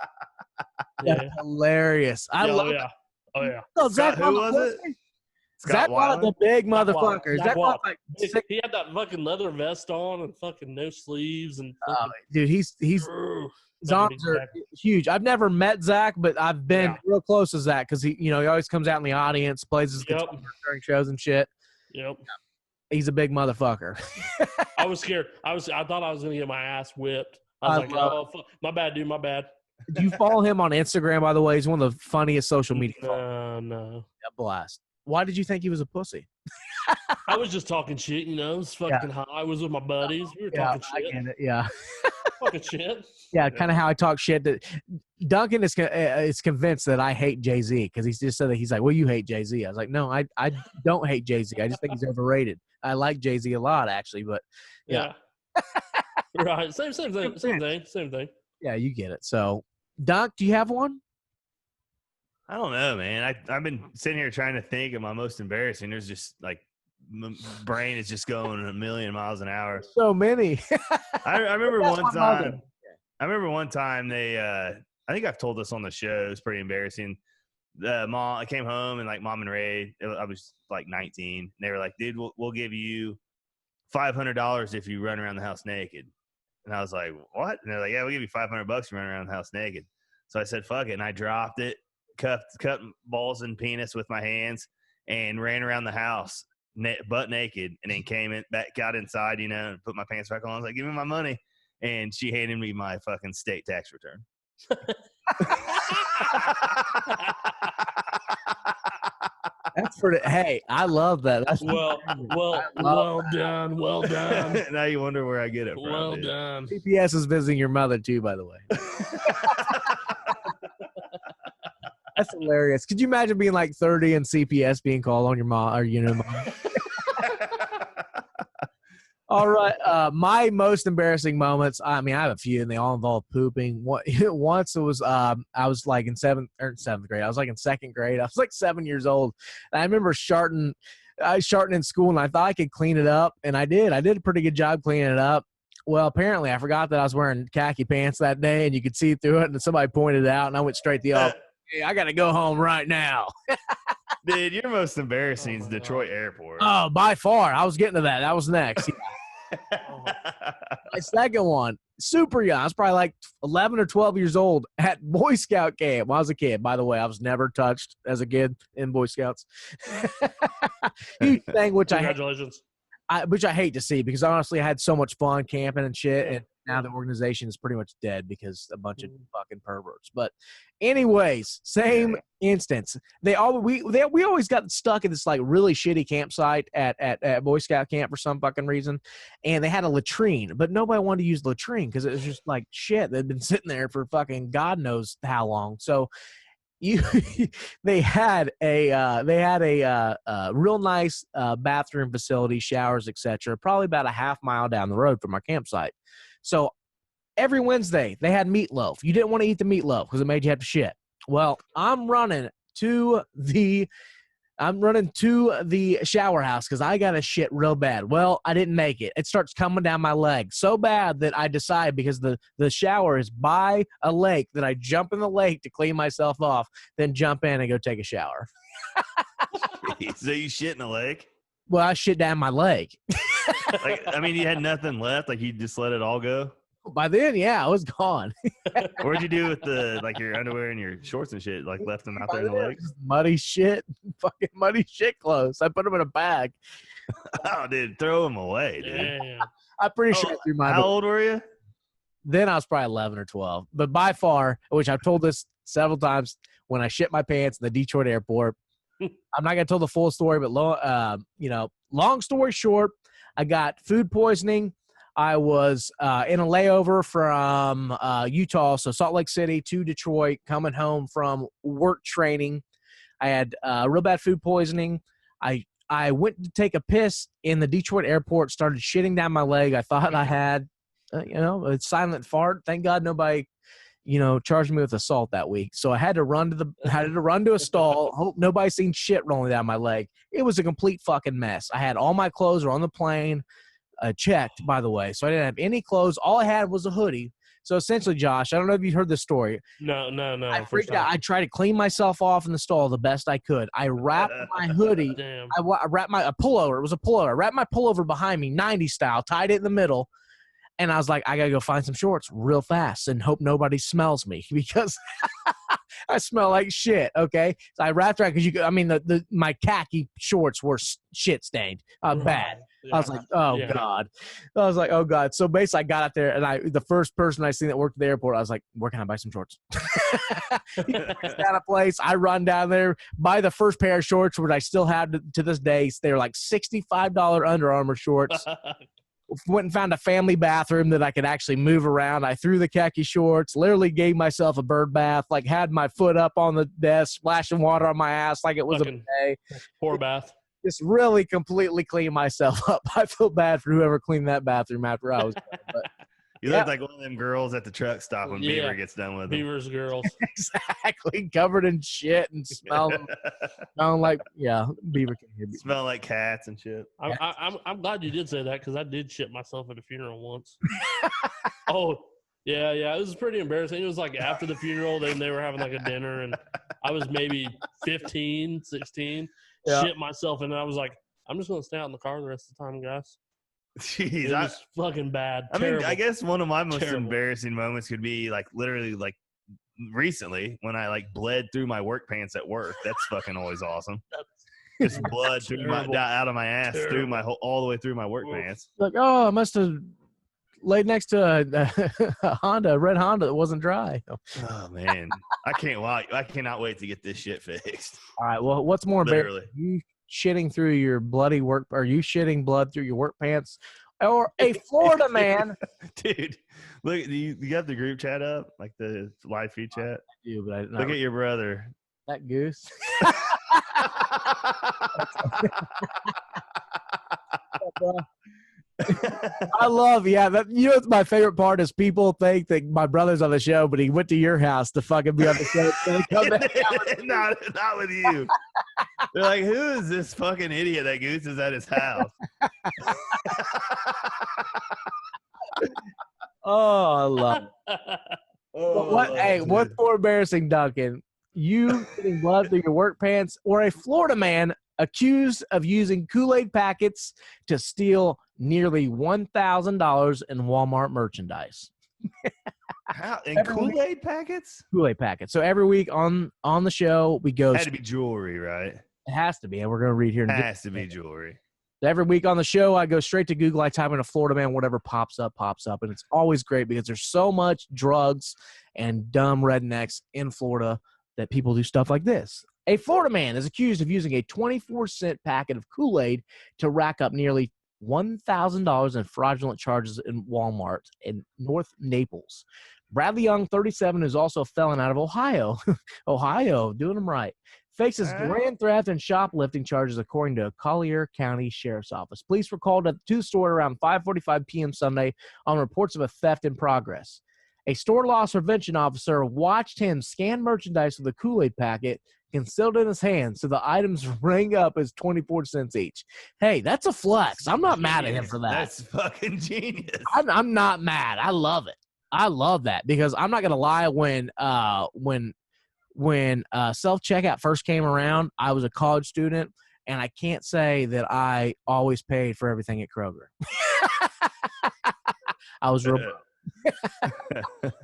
That's hilarious. I love it. Oh yeah. Oh, Zach, who was it? Zach Wild, the big motherfucker. Zach Wild, like he had that fucking leather vest on and fucking no sleeves and. Dude, his arms are huge. I've never met Zach, but I've been real close to Zach because he always comes out in the audience, plays his guitar during shows and shit. Yep. He's a big motherfucker. I was scared. I thought I was gonna get my ass whipped. I was fuck. My bad, dude. My bad. Do you follow him on Instagram, by the way? He's one of the funniest social media. No. Yeah, blast. Why did you think he was a pussy? I was just talking shit, It's fucking high. I was with my buddies. We were talking shit. I get it. Yeah. Talking shit. Yeah, kind of how I talk shit. That Duncan is convinced that I hate Jay-Z because he just said that he's like, well, you hate Jay-Z. I was like, no, I don't hate Jay-Z. I just think he's overrated. I like Jay-Z a lot, actually, but yeah. Right. Same thing. Yeah, you get it. So, Doc, do you have one? I don't know, man. I've been sitting here trying to think of my most embarrassing. There's just like my brain is just going a million miles an hour. So many. I remember one time. I remember one time they. I think I've told this on the show. It was pretty embarrassing. I came home and like Mom and Ray. I was like 19. And they were like, "Dude, we'll give you $500 if you run around the house naked." And I was like, "What?" And they're like, "Yeah, we'll give you $500 if you run around the house naked." So I said, "Fuck it," and I dropped it. Cut balls and penis with my hands and ran around the house butt naked, and then came in back, got inside, and put my pants back on. I was like, "Give me my money," and she handed me my fucking state tax return. That's pretty. Hey, I love that. That's well done. Well done. Now you wonder where I get it from. Well dude. done. CPS is visiting your mother too, by the way. That's hilarious. Could you imagine being like 30 and CPS being called on your mom or mom? All right. My most embarrassing moments. I mean, I have a few, and they all involve pooping. Once it was, I was like in seventh grade. I was like in second grade. I was like 7 years old. And I remember sharting in school, and I thought I could clean it up, and I did. I did a pretty good job cleaning it up. Well, apparently, I forgot that I was wearing khaki pants that day, and you could see through it. And somebody pointed it out, and I went straight to the office. Hey, I got to go home right now. Dude, your most embarrassing is Detroit Airport. Oh, by far. I was getting to that. That was next. My second one, super young. I was probably like 11 or 12 years old at Boy Scout camp. When I was a kid, by the way, I was never touched as a kid in Boy Scouts. Huge thing, which Congratulations. which I hate to see because honestly, I had so much fun camping and shit, and now the organization is pretty much dead because a bunch of fucking perverts. But anyways, same instance. We always got stuck in this like really shitty campsite at Boy Scout camp for some fucking reason, and they had a latrine, but nobody wanted to use the latrine because it was just like shit. They'd been sitting there for fucking God knows how long. So they had a real nice bathroom facility, showers, etc. Probably about a half mile down the road from our campsite. So every Wednesday they had meatloaf. You didn't want to eat the meatloaf because it made you have to shit. Well, I'm running to the shower house because I got to shit real bad. Well, I didn't make it. It starts coming down my leg so bad that I decide, because the shower is by a lake, that I jump in the lake to clean myself off, then jump in and go take a shower. So you shit in the lake? Well, I shit down my leg. Like, I mean, you had nothing left. Like, you just let it all go? By then, yeah, I was gone. What'd you do with your underwear and your shorts and shit? Like, left them out there in the lake? Muddy shit. Fucking muddy shit clothes. I put them in a bag. Oh, dude, throw them away, dude. Yeah. I'm pretty sure I threw my. How old were you? Then I was probably 11 or 12. But by far, which I've told this several times, when I shit my pants in the Detroit airport, I'm not going to tell the full story, but long story short, I got food poisoning. I was in a layover from Utah, so Salt Lake City to Detroit, coming home from work training. I had real bad food poisoning. I went to take a piss in the Detroit airport, started shitting down my leg. I thought I had, a silent fart. Thank God nobody, charged me with assault that week. So I had to run to a stall. Hope nobody seen shit rolling down my leg. It was a complete fucking mess. I had all my clothes were on the plane. Checked, by the way. So I didn't have any clothes. All I had was a hoodie. So essentially, Josh, I don't know if you heard this story. No. I freaked out. I tried to clean myself off in the stall the best I could. I wrapped my hoodie. Damn. I wrapped a pullover. It was a pullover. I wrapped my pullover behind me, 90s style, tied it in the middle. And I was like, I got to go find some shorts real fast and hope nobody smells me because I smell like shit. Okay. So I wrapped around because my khaki shorts were shit stained. Bad. Yeah. I was like, God. I was like, oh God. So basically I got out there and the first person I seen that worked at the airport, I was like, where can I buy some shorts? Down a place. I run down there, buy the first pair of shorts, which I still have to this day. They're like $65 Under Armour shorts. Went and found a family bathroom that I could actually move around. I threw the khaki shorts, literally gave myself a bird bath, like had my foot up on the desk, splashing water on my ass like it was a bidet. Poor bath. Just really completely cleaned myself up. I feel bad for whoever cleaned that bathroom after I was done. But you look like one of them girls at the truck stop when Beaver gets done with them. Beaver's girls. Exactly. Covered in shit and smelling like, Beaver can hear me. Smell like cats and shit. I'm glad you did say that because I did shit myself at a funeral once. Oh, yeah. It was pretty embarrassing. It was like after the funeral, then they were having like a dinner, and I was maybe 15, 16. Yeah. Shit myself, and I was like, I'm just going to stay out in the car the rest of the time, guys. Jeez, it was fucking bad. Terrible. I guess one of my most embarrassing moments could be like literally like recently when I like bled through my work pants at work. That's fucking always awesome. Just blood through out of my ass through all the way through my work pants. Like, oh, I must have laid next to a Honda, a red Honda that wasn't dry. Oh man, I can't wait. I cannot wait to get this shit fixed. All right. Well, what's more embarrassing? Literally. You shitting through your bloody work, or you shitting blood through your work pants, or a Florida man? Dude, look, you got the group chat up, like the live feed chat? I do, but look at your brother. That goose. I love, what's my favorite part is people think that my brother's on the show, but he went to your house to fucking be on the show. Not with you. They're like, who is this fucking idiot that Goose is at his house? Oh, I love it. What's more embarrassing, Duncan? You getting blood through your work pants, or a Florida man accused of using Kool-Aid packets to steal nearly $1,000 in Walmart merchandise? How? In Kool-Aid packets? Kool-Aid packets. So every week on the show, we go. It had to be jewelry, right? It has to be, and we're going to read here. It has to be jewelry. Every week on the show, I go straight to Google. I type in a Florida man, whatever pops up. And it's always great because there's so much drugs and dumb rednecks in Florida that people do stuff like this. A Florida man is accused of using a 24-cent packet of Kool-Aid to rack up nearly $1,000 in fraudulent charges in Walmart in North Naples. Bradley Young, 37, is also a felon out of Ohio. Ohio, doing them right. Faces grand theft and shoplifting charges, according to Collier County Sheriff's Office. Police were called to the store around 5:45 p.m. Sunday on reports of a theft in progress. A store loss prevention officer watched him scan merchandise with a Kool-Aid packet concealed in his hand, so the items rang up as 24 cents each. Hey, that's a flex. I'm not mad at him for that. That's fucking genius. I'm not mad. I love it. I love that because I'm not gonna lie. When self-checkout first came around, I was a college student, and I can't say that I always paid for everything at Kroger. I was real broke.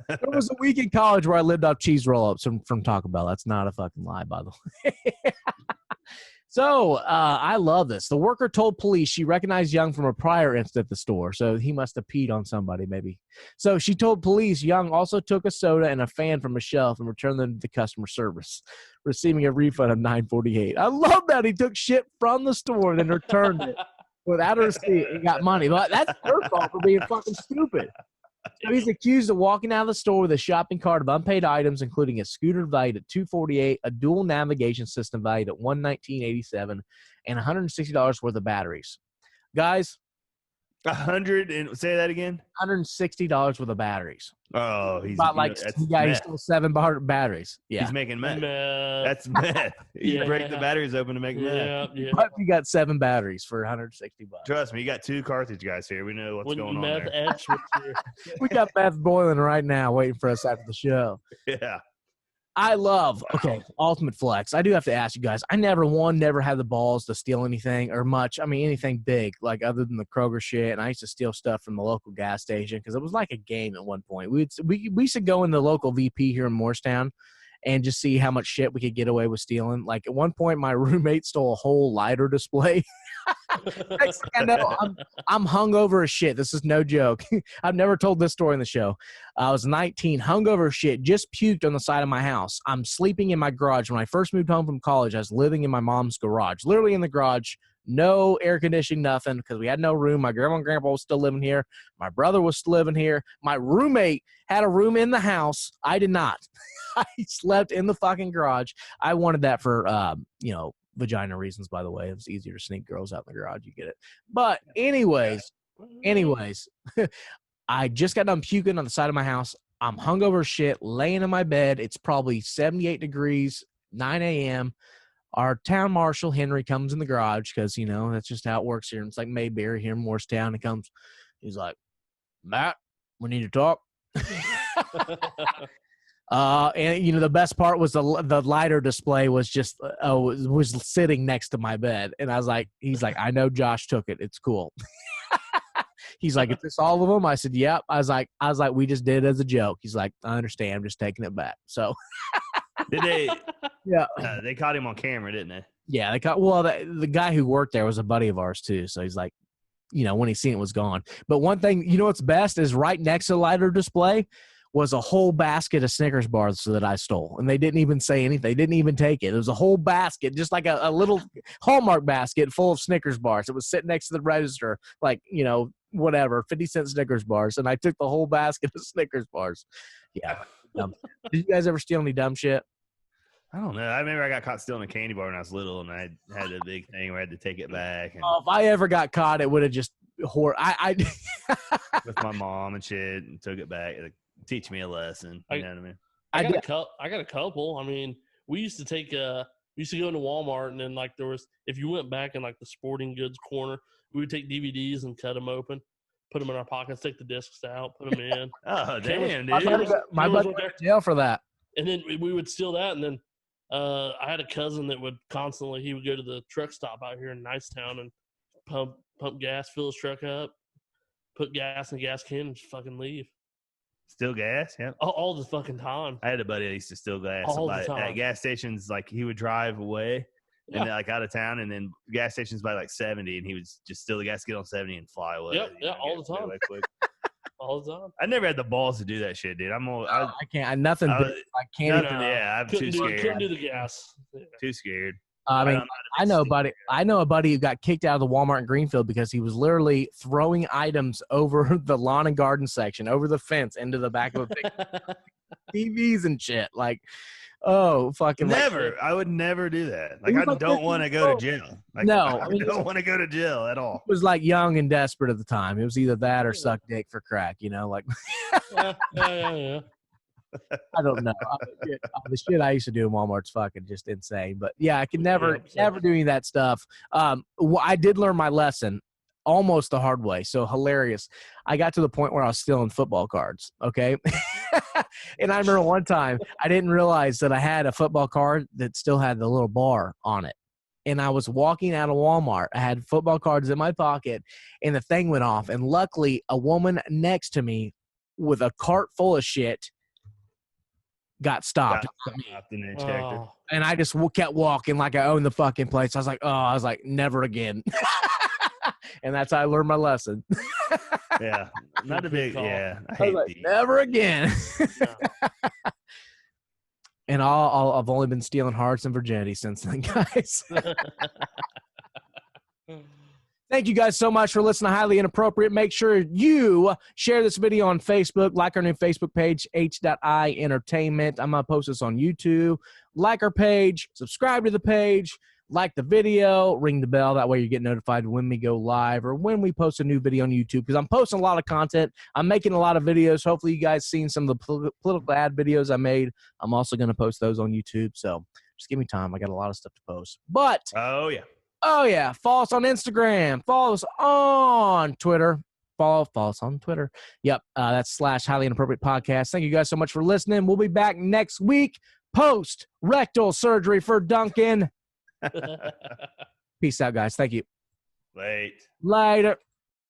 There was a week in college where I lived off cheese roll-ups from Taco Bell. That's not a fucking lie, by the way. So I love this. The worker told police she recognized Young from a prior incident at the store, so he must have peed on somebody maybe. So she told police Young also took a soda and a fan from a shelf and returned them to customer service, receiving a refund of $9.48. I love that. He took shit from the store and then returned it without a receipt and got money. But that's her fault for being fucking stupid. So he's accused of walking out of the store with a shopping cart of unpaid items, including a scooter valued at $248, a dual navigation system valued at $119.87, and $160 worth of batteries. Guys, say that again. $160 worth of batteries. Oh, he's about like he stole 7 batteries. Yeah, he's making meth. That's meth. You break the batteries open to make meth. Yeah. But you got 7 batteries for $160. Trust me, you got 2 cartridge guys here. We know what's going on there. We got meth boiling right now, waiting for us after the show. Yeah. I love, ultimate flex. I do have to ask you guys, I never had the balls to steal anything or much. I mean, anything big, like other than the Kroger shit. And I used to steal stuff from the local gas station because it was like a game at one point. We used to go in the local VP here in Morristown and just see how much shit we could get away with stealing. Like at one point, my roommate stole a whole lighter display. Next thing I know, I'm hungover as shit. This is no joke. I've never told this story in the show. I was 19, hungover as shit, just puked on the side of my house. I'm sleeping in my garage. When I first moved home from college, I was living in my mom's garage, literally in the garage. No air conditioning, nothing, because we had no room. My grandma and grandpa was still living here. My brother was still living here. My roommate had a room in the house. I did not. I slept in the fucking garage. I wanted that for, vagina reasons, by the way. It was easier to sneak girls out in the garage. You get it. But anyways, I just got done puking on the side of my house. I'm hungover as shit, laying in my bed. It's probably 78 degrees, 9 a.m. Our town marshal, Henry, comes in the garage because, that's just how it works here. It's like Mayberry here in Morristown. He comes. He's like, Matt, we need to talk. And the best part was the lighter display was just was sitting next to my bed, and he's like, I know Josh took it. It's cool. He's like, is this all of them? I said, yep. I was like, we just did it as a joke. He's like, I understand. I'm just taking it back. So did they? Yeah, they caught him on camera, didn't they? Yeah, they caught. Well, the guy who worked there was a buddy of ours too. So he's like, when he seen it was gone. But one thing, what's best is right next to the lighter display was a whole basket of Snickers bars that I stole. And they didn't even say anything. They didn't even take it. It was a whole basket, just like a little Hallmark basket full of Snickers bars. It was sitting next to the register, like, 50-cent Snickers bars. And I took the whole basket of Snickers bars. Yeah. Did you guys ever steal any dumb shit? I don't know. I remember I got caught stealing a candy bar when I was little, and I had a big thing where I had to take it back. And if I ever got caught, it would have just I with my mom and shit, and took it back. Like, teach me a lesson. You know what I mean? I got a couple. I mean, we used to go into Walmart, and then like if you went back in like the sporting goods corner, we would take DVDs and cut them open, put them in our pockets, take the discs out, put them in. Oh, damn, dude. My buddy went to jail for that. And then we would steal that, and then I had a cousin that would constantly, he would go to the truck stop out here in Nicetown and pump gas, fill his truck up, put gas in the gas can, and just fucking leave. Steal gas? Yep. All the fucking time. I had a buddy that used to steal gas. All the time. At gas stations, like, he would drive away and like out of town, and then gas stations by like 70, and he would just steal the gas, get on 70, and fly away. Yep, all the time. All the time. I never had the balls to do that shit, dude. I can't. Nothing. I can't. I'm too scared. Couldn't do the gas. Yeah. Too scared. I mean, I know a buddy who got kicked out of the Walmart in Greenfield because he was literally throwing items over the lawn and garden section, over the fence, into the back of a big TVs and shit. Like, oh, fucking never. I would never do that. Like, I don't want to go to jail. Like, no, I don't want to go to jail at all. It was like young and desperate at the time. It was either that or suck dick for crack. Like. Yeah. I don't know. The shit I used to do in Walmart's fucking just insane. But yeah, I can never do any of that stuff. I did learn my lesson almost the hard way. So hilarious. I got to the point where I was stealing football cards. Okay. And I remember one time I didn't realize that I had a football card that still had the little bar on it. And I was walking out of Walmart. I had football cards in my pocket, and the thing went off. And luckily, a woman next to me with a cart full of shit got stopped. And I just kept walking like I owned the fucking place. I was like, never again. And that's how I learned my lesson. Yeah. Not a big, yeah. I was like, never again. And I've only been stealing hearts and virginity since then, guys. Thank you guys so much for listening to Highly Inappropriate. Make sure you share this video on Facebook, like our new Facebook page, H.I Entertainment. I'm going to post this on YouTube. Like our page, subscribe to the page, like the video, ring the bell. That way you get notified when we go live or when we post a new video on YouTube, because I'm posting a lot of content. I'm making a lot of videos. Hopefully you guys seen some of the political ad videos I made. I'm also going to post those on YouTube. So just give me time. I got a lot of stuff to post. But oh yeah, follow us on Instagram. Follow us on Twitter. Follow us on Twitter. Yep, that's /Highly Inappropriate Podcast. Thank you guys so much for listening. We'll be back next week post rectal surgery for Duncan. Peace out, guys. Thank you. Later.